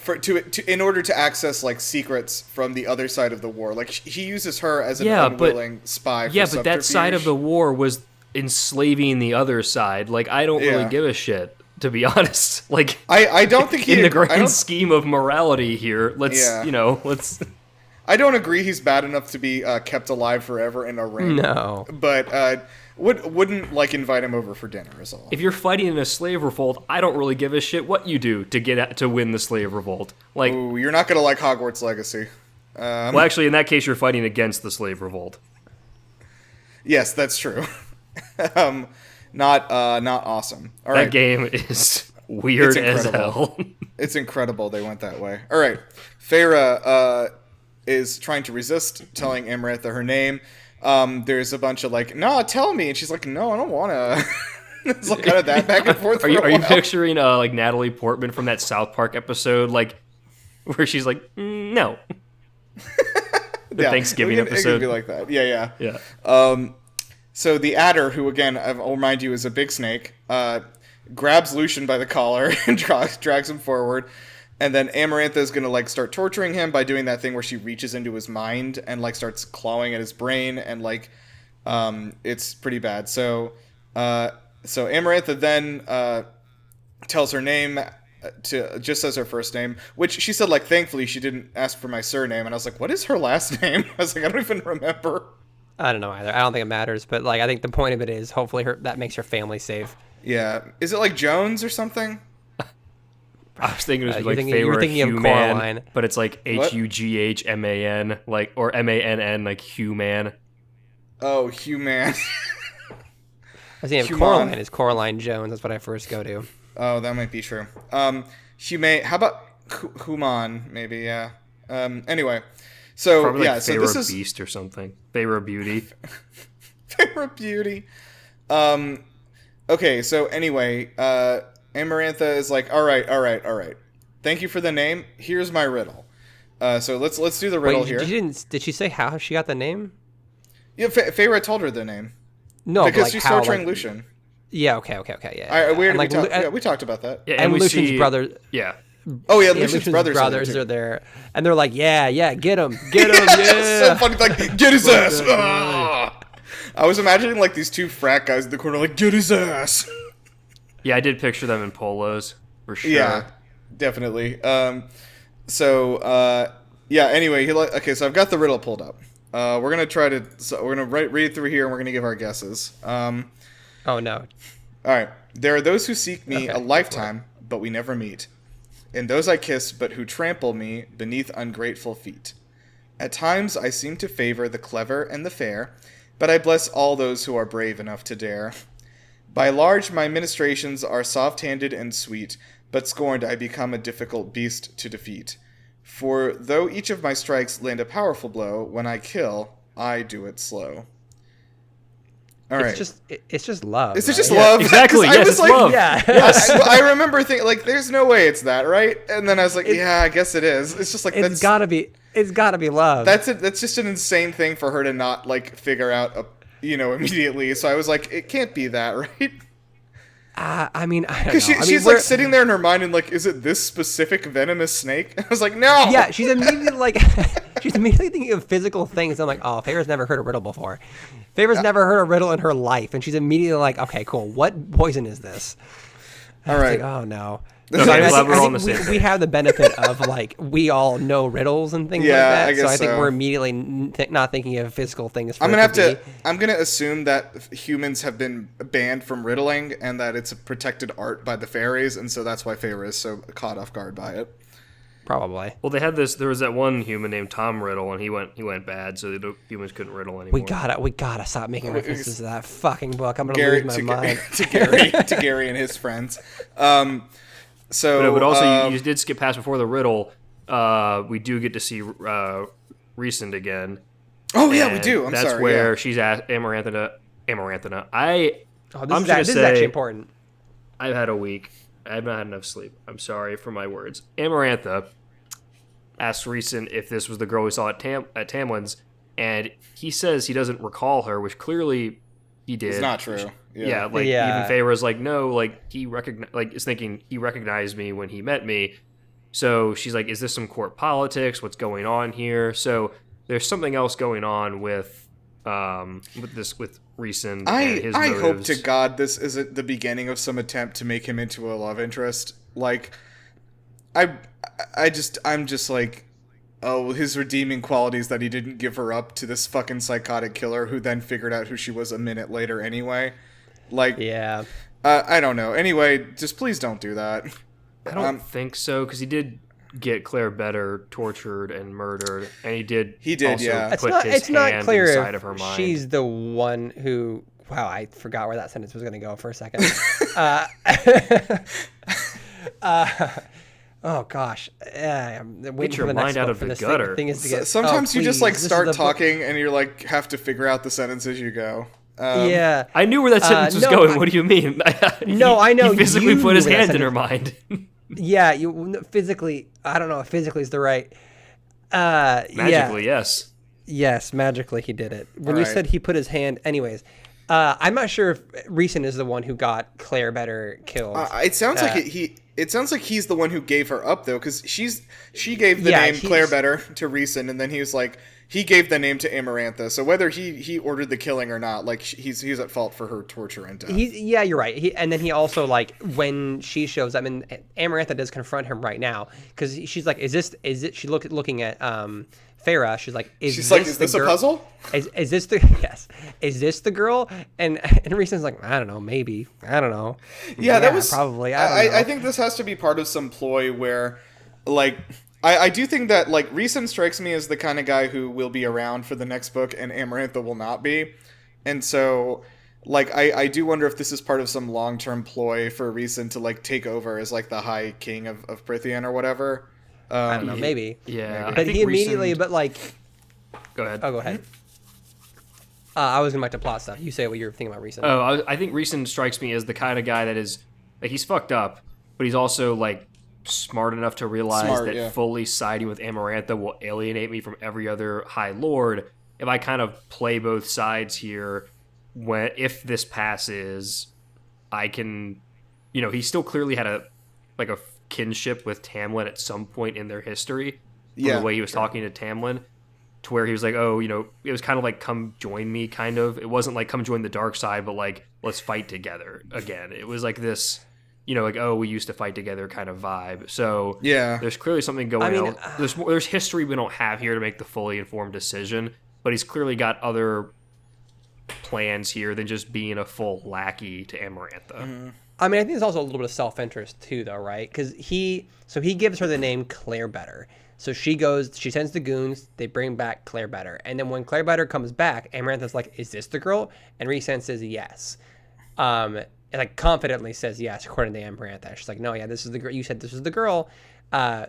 in order to access like secrets from the other side of the war. Like he uses her as an unwilling spy.
Yeah, but that side of the war was enslaving the other side. Like I don't really give a shit, to be honest. Like
I don't think
in the grand scheme of morality here. Let's.
I don't agree he's bad enough to be kept alive forever in a ring.
No,
but wouldn't like invite him over for dinner is all.
If you're fighting in a slave revolt, I don't really give a shit what you do to win the slave revolt. Like,
ooh, you're not gonna like Hogwarts Legacy.
Well, actually, in that case, you're fighting against the slave revolt.
Yes, that's true. Not awesome. All right.
That game is weird as hell.
It's incredible they went that way. All right, Feyre is trying to resist telling Amarantha her name. There's a bunch of like, no, tell me, and she's like, no, I don't want to. It's like kind of that back and forth.
Are you picturing like Natalie Portman from that South Park episode, like where she's like, no. The Thanksgiving episode. It could be
like that. Yeah. So the Adder, who again I'll remind you is a big snake, grabs Lucian by the collar and drags him forward. And then Amarantha is going to like start torturing him by doing that thing where she reaches into his mind and like starts clawing at his brain, and like it's pretty bad. So Amarantha then tells her name just says her first name, which she said like thankfully she didn't ask for my surname, and I was like, what is her last name? I was like, I don't even remember.
I don't know either. I don't think it matters, but like I think the point of it is hopefully that makes her family safe.
Yeah. Is it like Jones or something?
I was thinking it was like Feyre Human, but it's like Hughman, like, or Mann, like Human.
Oh, Human.
I was thinking Coraline is Coraline Jones. That's what I first go to.
Oh, that might be true. Human. How about Human? Maybe. Yeah. Anyway, so
probably
yeah.
Like
so
Feyre
this is
Beast or something. Feyre Beauty.
Feyre Beauty. Okay. So anyway, Amarantha is like, all right. Thank you for the name. Here's my riddle. So let's do the riddle here.
Did she say how she got the name?
Yeah, Feyre told her the name.
No,
because
like
she's
how,
torturing
like,
Lucian.
Yeah. Okay. Yeah.
We talked about that.
Yeah,
and Lucian's brother.
Yeah.
Oh yeah, Lucian's brothers
are there, and they're like, yeah, get him, yeah.
So funny, like, get his ass. I was imagining like these 2 frat guys in the corner, like, get his ass.
Yeah, I did picture them in polos for sure.
Yeah, definitely. Anyway, okay, so I've got the riddle pulled up. We're gonna read through here, and we're gonna give our guesses.
Oh no!
All right. There are those who seek me a lifetime, but we never meet, and those I kiss, but who trample me beneath ungrateful feet. At times I seem to favor the clever and the fair, but I bless all those who are brave enough to dare. By large, my ministrations are soft-handed and sweet, but scorned I become a difficult beast to defeat. For though each of my strikes land a powerful blow, when I kill, I do it slow. All right.
It's just love.
Is it
right?
just love?
Exactly.
'Cause I
Yes,
was
it's
like,
love.
Yeah.
Yes.
I remember thinking, like, there's no way it's that, right? And then I was like, yeah, I guess it is. It's just like,
It's gotta be. It's gotta be love.
that's it. That's just an insane thing for her to not, like, figure out, immediately. So I was like, it can't be that, right?
I mean, I don't know.
Because she's
we're-
like sitting there in her mind and like, is it this specific venomous snake? I was like, no.
Yeah, she's immediately like, she's immediately thinking of physical things. I'm like, oh, Feyre's never heard a riddle before. Feyre's never heard a riddle in her life, and she's immediately like, okay, cool. What poison is this? And
All
I was
right.
like, oh no.
Okay,
So
I'm glad we're
I
all
think
on the same
we
page.
have the benefit of like we all know riddles and things
Yeah,
like that.
I guess
I think
so.
we're immediately not thinking of physical things. For
I'm
it
gonna have
to.
to. I'm gonna assume that humans have been banned from riddling, and that it's a protected art by the fairies, and so that's why Feyre is so caught off guard by it.
Probably.
Well, they had this. There was that one human named Tom Riddle, and he went bad, so the humans couldn't riddle anymore.
We gotta stop making references to that fucking book. I'm gonna
Gary
lose my mind.
to Gary and his friends. So,
But also, you did skip past before the riddle. We do get to see Rhysand again.
oh yeah, we
and
do. I'm
that's
sorry.
where
yeah.
she's at Amaranthina.
Oh,
I'm
this
gonna
is
say
actually important.
I've had a week. I've not had enough sleep. I'm sorry for my words. Amarantha asked Rhysand if this was the girl we saw at Tamlin's, and he says he doesn't recall her, which clearly he did.
It's not true.
Yeah,
Yeah.
Yeah.
even Feyre's like, no, like is thinking he recognized me when he met me. So she's like, is this some court politics? What's going on here? So there's something else going on with Rhysand and his
I hope
motives.
to God this isn't the beginning of some attempt to make him into a love interest. Like, I'm just like, oh, his redeeming qualities that he didn't give her up to this fucking psychotic killer who then figured out who she was a minute later anyway. Like,
Yeah.
I don't know. Anyway, just please don't do that.
I don't think so, because he did get Claire Better tortured and murdered, and he did also
yeah.
put his
It's not
hand
clear
inside
if
of her mind.
she's the one who. Wow, I forgot where that sentence was going to go for a second. Oh gosh, I'm waiting
Get
for
your
the next
mind out
book
of
for
the
this
gutter.
Thing is to get,
Sometimes you just like
please, this is
start
the book-
talking and you're like have to figure out the sentence as you go.
Yeah.
I knew where that sentence was
no,
going. What do you mean?
No, I know
He physically
you
put his
knew where that
hand in her mind.
Yeah, you physically. I don't know if physically is the right.
Magically,
yeah.
yes.
Yes, magically he did it. When you
Alright.
said he put his hand, anyways. I'm not sure if Rhysand is the one who got Claire Better killed.
It sounds like it sounds like he's the one who gave her up though, because she gave the name
he's-
Claire Better to Rhysand, and then he was like he gave the name to Amarantha. So whether he ordered the killing or not, like he's at fault for her torture and death.
Yeah, you're right. And then he also like when she shows up, and Amarantha does confront him right now because she's like, "Is it?" She looking at Farah. She's like,
She's like, "Is this a puzzle?"
Is this the yes? Is this the girl? And Rhysand's like, I don't know, maybe. I don't know.
Yeah, that was
probably. I don't know.
I think this has to be part of some ploy where, like, I do think that like Rhysand strikes me as the kind of guy who will be around for the next book, and Amarantha will not be, and so like I do wonder if this is part of some long-term ploy for Rhysand to like take over as like the High King of Prythian or whatever.
I don't know, maybe.
Yeah. I
But
think
he immediately,
Rhysand-
but like,
Go ahead.
oh, go ahead. I was going back to plot stuff. You say what you're thinking about Rhysand.
Oh, I think Rhysand strikes me as the kind of guy that is like he's fucked up, but he's also like smart enough to realize that fully siding with Amarantha will alienate me from every other High Lord. If I kind of play both sides here, if this passes, I can, he still clearly had a kinship with Tamlin at some point in their history. From the way he was talking to Tamlin. To where he was like, oh, it was kind of like, come join me, kind of. It wasn't like, come join the dark side, but like, let's fight together again. It was like this, like, oh, we used to fight together kind of vibe. So
Yeah.
there's clearly something going on. There's history we don't have here to make the fully informed decision, but he's clearly got other plans here than just being a full lackey to Amarantha.
Mm-hmm.
I mean, I think there's also a little bit of self-interest too, though, right? Because he gives her the name Claire Better. So she sends the goons, they bring back Claire Better. And then when Claire Better comes back, Amarantha's like, is this the girl? And Rhysand says yes. And like confidently says yes, according to Amarantha. She's like, no, yeah, this is the girl. You said this was the girl.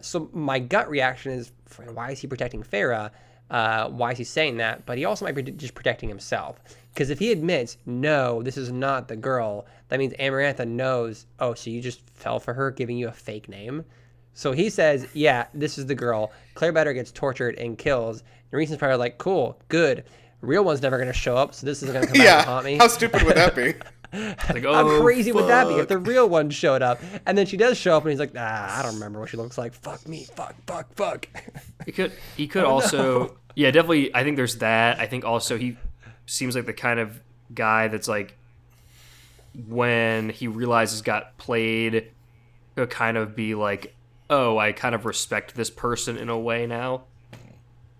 So my gut reaction is, why is he protecting Farah? why is he saying that? But he also might be just protecting himself. Because if he admits, no, this is not the girl, that means Amarantha knows, oh, so you just fell for her giving you a fake name? So he says, yeah, this is the girl. Claire Better gets tortured and kills. And Reason's probably like, cool, good. Real one's never going to show up, so this isn't going to come back to haunt me.
How stupid would that be?
Like,
How crazy would that be if the real one showed up? And then she does show up and he's like, I don't remember what she looks like. Fuck me. Fuck.
He could also, yeah, definitely. I think there's that. I think also he seems like the kind of guy that's like, when he realizes got played, he'll kind of be like, oh, I kind of respect this person in a way now.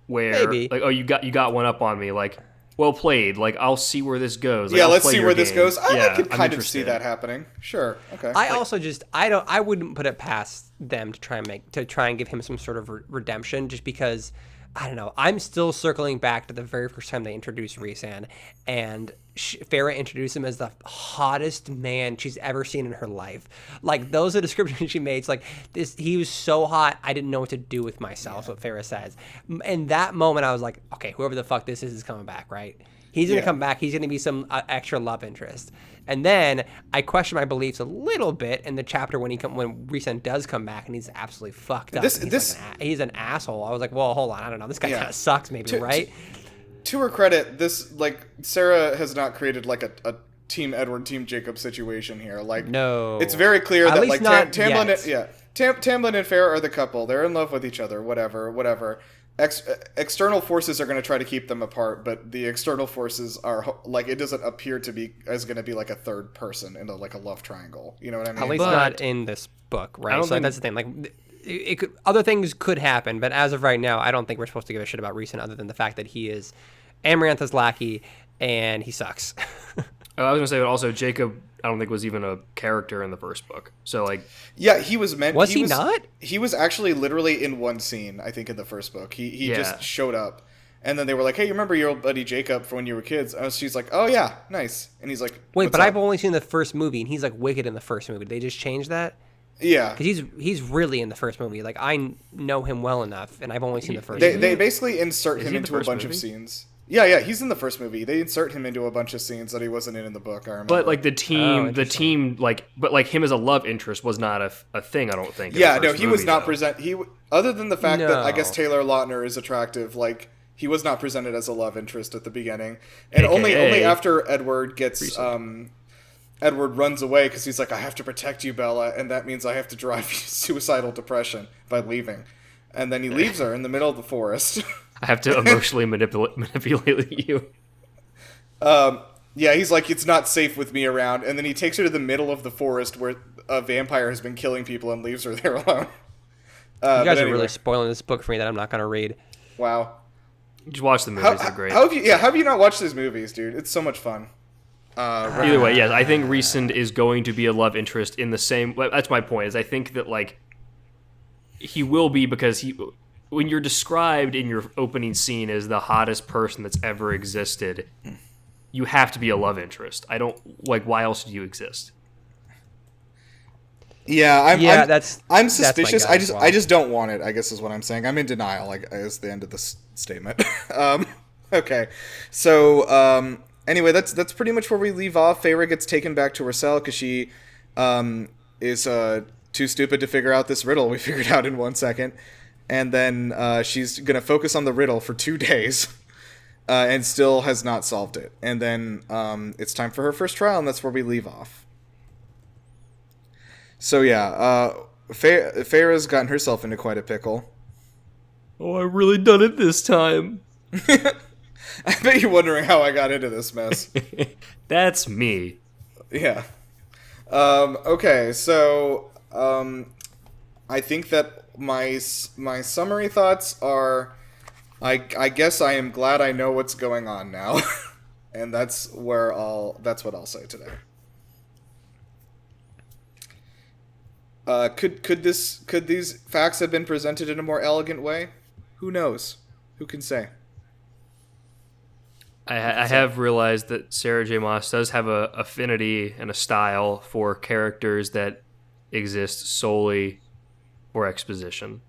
Where,
maybe.
like, oh, you got one up on me, like, well played. Like, I'll see where this goes. Like,
Yeah,
I'll
let's
play
see
your
where this
game.
goes.
Yeah,
I could
I'm
kind of see
interested.
that happening. Sure. Okay.
I wouldn't put it past them to try and give him some sort of redemption, just because, I don't know. I'm still circling back to the very first time they introduced Rhysand, and Farrah introduced him as the hottest man she's ever seen in her life. Like, those are the descriptions she made. It's like, he was so hot, I didn't know what to do with myself, is what Farrah says. In that moment, I was like, okay, whoever the fuck this is coming back, right? He's going to come back. He's going to be some extra love interest. And then I question my beliefs a little bit in the chapter when Rhysand does come back and he's absolutely fucked up. He's an asshole. I was like, well, hold on. I don't know. This guy kind of sucks maybe, right?
To her credit, Sarah has not created like a Team Edward, Team Jacob situation here. Like,
no.
It's very clear
At
that
least
like
not
Tamlin,
yet.
Tamlin and Farrah are the couple. They're in love with each other. Whatever. External forces are going to try to keep them apart, but the external forces are like, it doesn't appear to be as going to be like a third person in like a love triangle. You know what I mean?
At least not in this book, right? So that's the thing. Like, it could, other things could happen, but as of right now, I don't think we're supposed to give a shit about Rhysand other than the fact that he is Amarantha's lackey and he sucks.
I was gonna say, but also Jacob, I don't think was even a character in the first book. So like,
yeah, he was meant.
Was he not?
He was actually literally in one scene, I think, in the first book. He just showed up, and then they were like, "Hey, you remember your old buddy Jacob from when you were kids?" And she's like, "Oh yeah, nice." And he's like,
"Wait, but I've only seen the first movie, and he's like wicked in the first movie. Did they just change that?"
Yeah,
because he's really in the first movie. Like, I know him well enough, and I've only seen the first.
They basically insert him into a bunch of scenes. Yeah, he's in the first movie. They insert him into a bunch of scenes that he wasn't in the book. I remember.
But like the team, like him as a love interest was not a thing. I don't think.
Yeah, no, he was not present. Other than the fact that I guess Taylor Lautner is attractive, like he was not presented as a love interest at the beginning, and only after Edward gets Edward runs away because he's like, I have to protect you, Bella, and that means I have to drive you to suicidal depression by leaving, and then he leaves her in the middle of the forest.
I have to emotionally manipulate you.
Yeah, he's like, it's not safe with me around, and then he takes her to the middle of the forest where a vampire has been killing people and leaves her there alone.
You guys are really spoiling this book for me that I'm not going to read.
Wow.
Just watch the movies; they're great.
How have you not watched these movies, dude? It's so much fun.
Either way, yes, I think Rhysand is going to be a love interest in the same. That's my point. Is I think that like he will be because when you're described in your opening scene as the hottest person that's ever existed, you have to be a love interest. I don't like. Why else do you exist?
Yeah, I'm suspicious.
I
just don't want it, I guess is what I'm saying. I'm in denial, like, is the end of this statement. Okay. So, anyway, that's pretty much where we leave off. Feyre gets taken back to her cell because she is too stupid to figure out this riddle we figured out in 1 second. And then she's going to focus on the riddle for 2 days and still has not solved it. And then it's time for her first trial, and that's where we leave off. So yeah, Feyre's gotten herself into quite a pickle.
Oh, I really done it this time.
I bet you're wondering how I got into this mess.
That's me.
Yeah. Okay, so I think that my summary thoughts are, I guess I am glad I know what's going on now, and that's what I'll say today. Could these facts have been presented in a more elegant way? Who knows? Who can say?
I have realized that Sarah J. Maas does have a affinity and a style for characters that exist solely for exposition.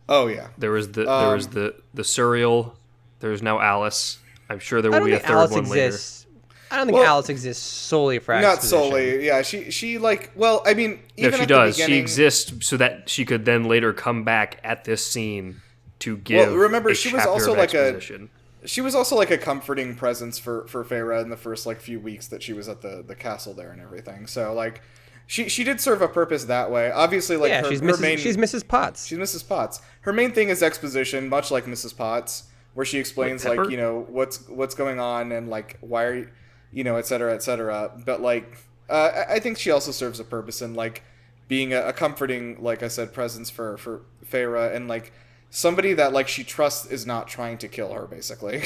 Oh yeah.
There was the Suriel. There's now Alice. I'm sure there
I
will
don't
be a
think
third
Alice
one later.
exists. I don't think Alice exists solely for
Not
exposition.
solely. Yeah, she like. Well, I mean, even
No, she
at
does.
the beginning,
She exists so that she could then later come back at this scene to give.
Well, remember,
a
she was
chapter
also
of
like
exposition.
she was also like a comforting presence for Feyre in the first like few weeks that she was at the castle there and everything. So like, she did serve a purpose that way. Obviously, like
Yeah,
her
she's
main
Mrs. Potts.
she's Mrs. Potts. Her main thing is exposition, much like Mrs. Potts, where she explains
Like
like
Pepper?
what's going on and like why are et cetera, et cetera. But like, I think she also serves a purpose in like being a comforting, like I said, presence for Feyre and like somebody that like she trusts is not trying to kill her, basically.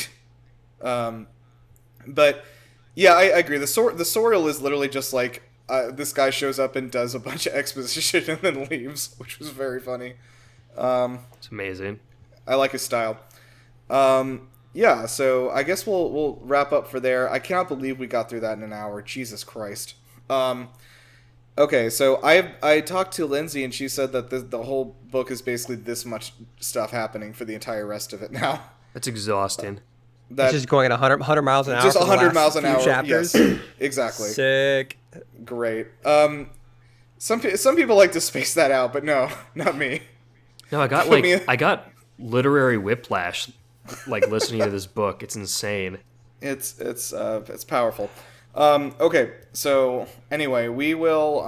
But yeah, I agree. The Sorial is literally just like this guy shows up and does a bunch of exposition and then leaves, which was very funny.
It's amazing.
I like his style. Yeah, so I guess we'll wrap up for there. I cannot believe we got through that in an hour. Jesus Christ. Okay, so I talked to Lindsay and she said that the whole book is basically this much stuff happening for the entire rest of it now.
That's exhausting.
It's just going at 100 miles an hour.
Just
for the
100
last
miles an
few
hour.
Chapters.
Yes, exactly.
Sick.
Great. Some people like to space that out, but no, not me.
No, I got literary whiplash, like listening to this book. It's insane.
It's powerful. Okay, so anyway, we will.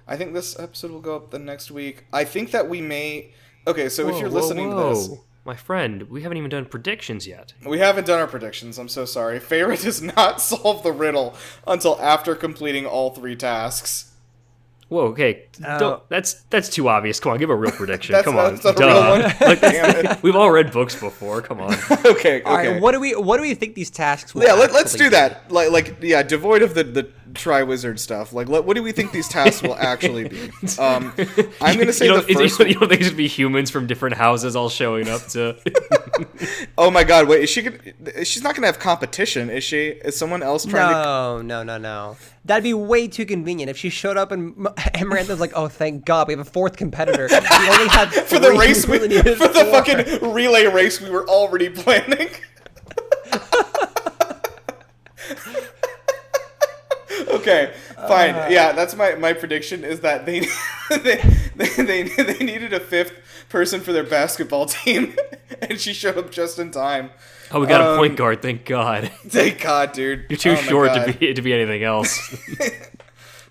I think this episode will go up the next week. I think that we may. Okay, so if you're listening to this,
my friend, we haven't even done predictions yet.
we haven't done our predictions. I'm so sorry. Feyre does not solve the riddle until after completing all 3 tasks.
Whoa, okay, that's too obvious. Come on, give a real prediction. Come on,
that's not a real one.
Like,
Damn it.
we've all read books before. Come on.
Okay.
All right, what do we think these tasks will
Yeah, let's
actually
do that. Like, yeah, devoid of the Triwizard stuff. Like, what do we think these tasks will actually be? I'm gonna say the first.
You don't think it should be humans from different houses all showing up to?
Oh my God! Wait, she's not gonna have competition, is she? Is someone else trying to?
No. That'd be way too convenient if she showed up and Amarantha's like, "Oh, thank God, we have a 4th competitor." We only had
For the
3,
race,
we really needed
for the
4.
fucking relay race we were already planning. Okay, fine. Yeah, that's my prediction is that they needed a 5th person for their basketball team, and she showed up just in time.
Oh, we got a point guard. Thank God.
Thank God, dude.
You're too
Oh my
short
God.
to be anything else.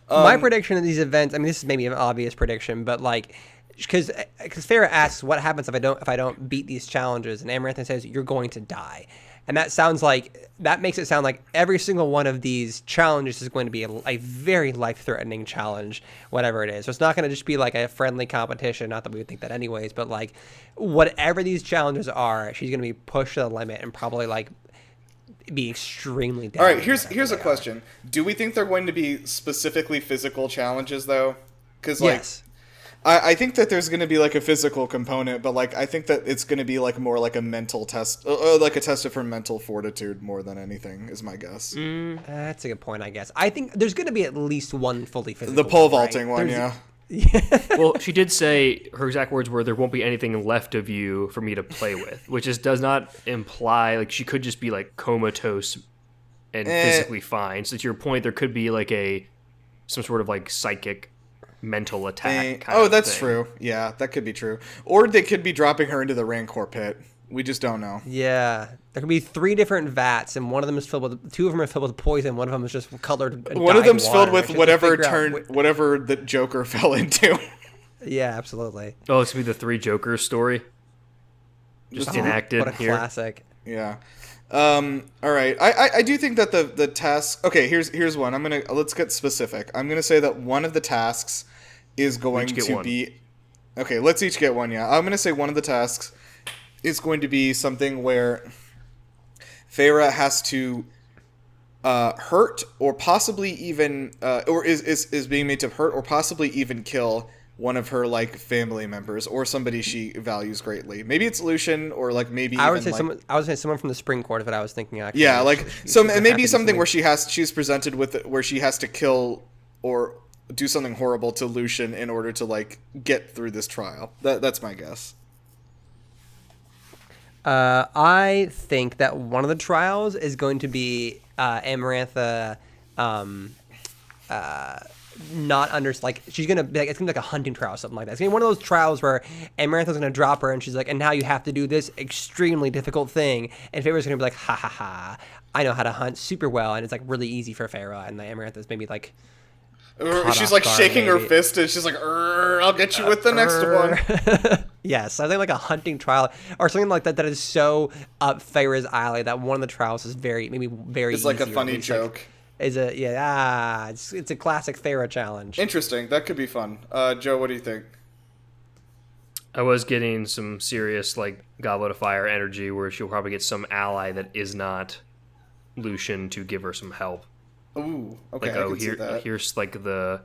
My prediction of these events, I mean, this is maybe an obvious prediction, but like, because Feyre asks, "What happens if I don't beat these challenges?" And Amarantha says, "You're going to die." And that makes it sound like every single one of these challenges is going to be a very life-threatening challenge, whatever it is. So it's not going to just be like a friendly competition, not that we would think that anyways, but like whatever these challenges are, she's going to be pushed to the limit and probably like be extremely deadly.
All right, here's a question. Do we think they're going to be specifically physical challenges though? Because like,
yes.
I think that there's going to be like a physical component, but like I think that it's going to be like more like a mental test, like a test of her mental fortitude more than anything is my guess.
That's a good point, I guess. I think there's going to be at least one fully physical.
The pole
one, right?
vaulting one, yeah.
Well, she did say her exact words were, "There won't be anything left of you for me to play with," which does not imply like she could just be like comatose and physically fine. So to your point, there could be like some sort of like psychic mental attack. Kind of
that's
thing.
true. Yeah, that could be true. Or they could be dropping her into the Rancor pit. We just don't know.
Yeah, there could be 3 different vats, and one of them is filled with 2 of them are filled with poison. One of them is just colored.
One of them's filled with
Just to
whatever
figure out
whatever the Joker fell into.
Yeah, absolutely.
Oh, it's gonna be the 3 Jokers story. Just enacted
What a
here.
classic.
Yeah. All right. I do think that the task. Okay. Here's one. Let's get specific. I'm gonna say that one of the tasks is going to be. Okay. Let's each get one. Yeah. I'm gonna say one of the tasks is going to be something where Feyre has to hurt or possibly even or is being made to hurt or possibly even kill one of her like family members or somebody she values greatly. Maybe it's Lucian or like maybe
I would say someone from the Spring Court is what I was thinking actually.
Yeah, like so maybe something where she's presented with where she has to kill or do something horrible to Lucian in order to like get through this trial. That's my guess.
I think that one of the trials is going to be Amarantha not under, like, she's gonna be like, it's gonna be like a hunting trial or something like that. It's gonna be one of those trials where Amarantha's gonna drop her and she's like, and now you have to do this extremely difficult thing, and Feyre's gonna be like, ha ha ha, I know how to hunt super well, and it's like really easy for Feyre, and the Amarantha's maybe like
she's like shaking her fist and she's like, I'll get you with the next one.
Yes, I think like a hunting trial or something like that is so up Feyre's alley that one of the trials is very
it's like a funny joke.
It's a classic Feyre challenge.
Interesting. That could be fun. Joe, what do you think?
I was getting some serious like Goblet of Fire energy where she'll probably get some ally that is not Lucian to give her some help.
Ooh, okay.
Like,
I can see that.
Here's like the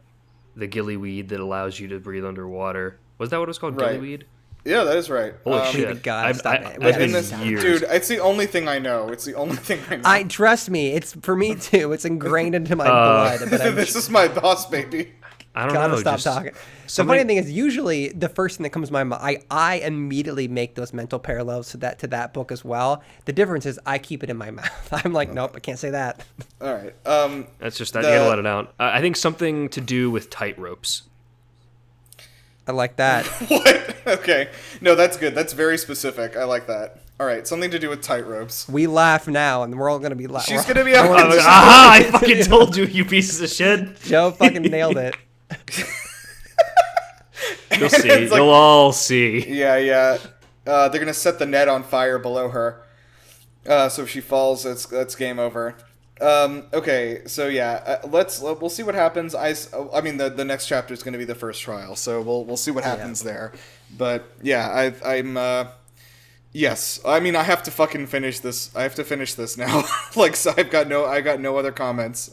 gillyweed that allows you to breathe underwater. Was that what it was called?
Right.
Gillyweed?
Yeah, that is right.
Holy shit!
God,
I've been years.
Dude, it's the only thing I know. It's the only thing I know.
Trust me, it's for me too. It's ingrained into my blood. But
this is my boss, baby.
I don't
gotta
know.
Stop talking. The funny thing is, usually the first thing that comes to my mind, I immediately make those mental parallels to that book as well. The difference is I keep it in my mouth. I'm like, nope, I can't say that.
All right.
That's just that. You gotta let it out. I think something to do with tight ropes.
I like that.
What? Okay. No, that's good. That's very specific. I like that. All right. Something to do with tight ropes.
We laugh now, and we're all gonna be laughing.
She's gonna be.
Aha! I fucking told you, you pieces of shit.
Joe fucking nailed it.
You'll see. Like, you'll all see.
Yeah. They're gonna set the net on fire below her. So if she falls, that's game over. Okay, so yeah, we'll see what happens. I mean, the next chapter is going to be the first trial, so we'll see what happens there. But yeah, I'm yes, I mean, I have to fucking finish this. I have to finish this now. Like, so I got no other comments.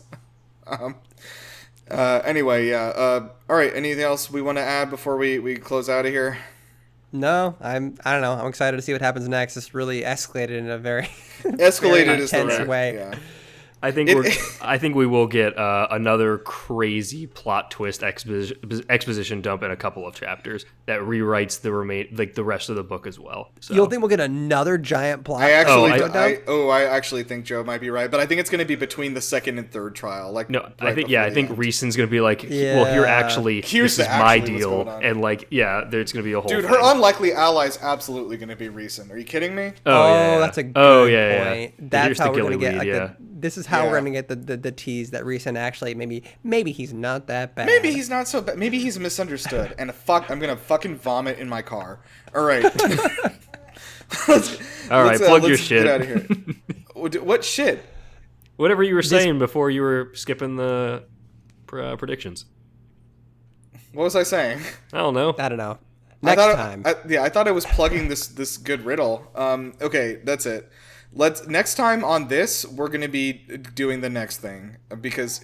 Anyway, yeah. All right, anything else we want to add before we close out of here?
No, I don't know. I'm excited to see what happens next. It's really escalated in a very
escalated is the
intense
right
way.
Yeah.
I think we will get another crazy plot twist exposition dump in a couple of chapters that rewrites the rest of the book as well. So.
You'll think we'll get another giant plot?
I actually think Joe might be right, but I think it's going to be between the second and third trial. Like,
no,
right
I think Reason's going to be like, well, this is my deal, and like, yeah, there's going to be a whole.
Dude,
thing.
her unlikely ally is absolutely going to be Reason. Are you kidding me?
Oh, that's a good point.
Yeah.
That's how we're going to get.
Like,
this is how we're going to get the tease that Reason actually maybe he's not that bad.
Maybe he's not so bad. Maybe he's misunderstood. And I'm going to fucking vomit in my car. All right.
Plug your shit.
Get out of here. What shit?
Whatever you were saying before you were skipping the predictions.
What was I saying?
I don't know.
Next time.
I thought I was plugging this good riddle. Okay, that's it. Next time on this, we're gonna be doing the next thing because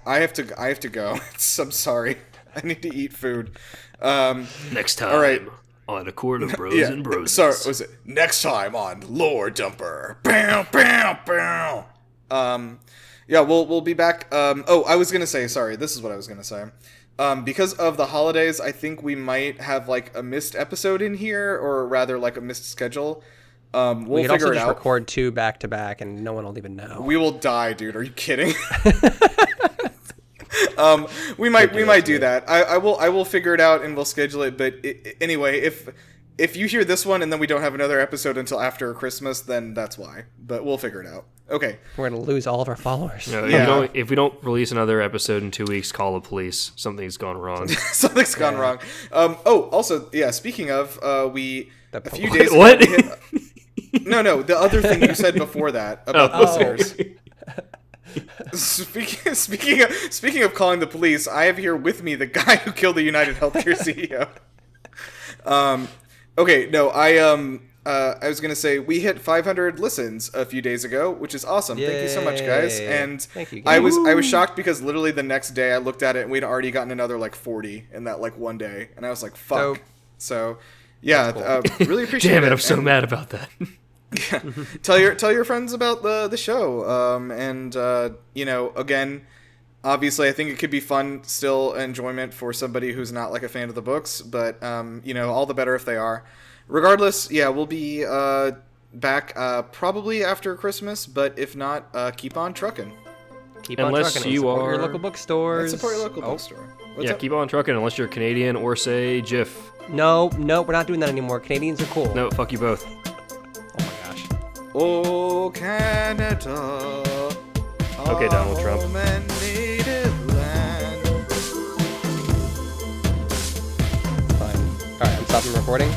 I have to go. I'm sorry. I need to eat food.
Next time.
All right.
On A Court of Bros and Bros.
Sorry, was it next time on Lore Dumper? Bow, bow, bow. Yeah, we'll be back. I was gonna say, sorry. This is what I was gonna say. Because of the holidays, I think we might have like a missed episode in here, or rather like a missed schedule. We'll
we could
figure
also
it
just
out.
record 2 back to back, and no one will even know.
We will die, dude. Are you kidding? We might do that. I will figure it out and we'll schedule it. But anyway, if you hear this one and then we don't have another episode until after Christmas, then that's why. But we'll figure it out. Okay.
We're gonna lose all of our followers.
If we don't release another episode in 2 weeks, call the police. Something's gone wrong.
Something's gone wrong. Also, yeah. Speaking of, a few days ago,
what?
No, the other thing you said before that about the listeners. Speaking of calling the police, I have here with me the guy who killed the United Healthcare CEO. I was gonna say we hit 500 listens a few days ago, which is awesome. Yay. Thank you so much, guys. And
thank you, guys.
I was shocked because literally the next day I looked at it and we'd already gotten another like 40 in that like one day, and I was like, fuck.
Dope.
So yeah,
cool.
really appreciate it.
Damn it, I'm so mad about that.
Yeah. Tell your friends about the show. Again, obviously I think it could be fun, still enjoyment for somebody who's not like a fan of the books, but all the better if they are. Regardless, yeah, we'll be back probably after Christmas, but if not, keep on trucking.
Keep
Unless
on trucking.
you
Support
are-
your local bookstores.
Support your local bookstore. What's up?
Keep on trucking unless you're Canadian or say Jif.
No, we're not doing that anymore. Canadians are cool.
No, fuck you both.
Oh my gosh.
Oh, Canada.
Okay, Donald Trump.
home and native land.
Fine. All right, I'm stopping recording.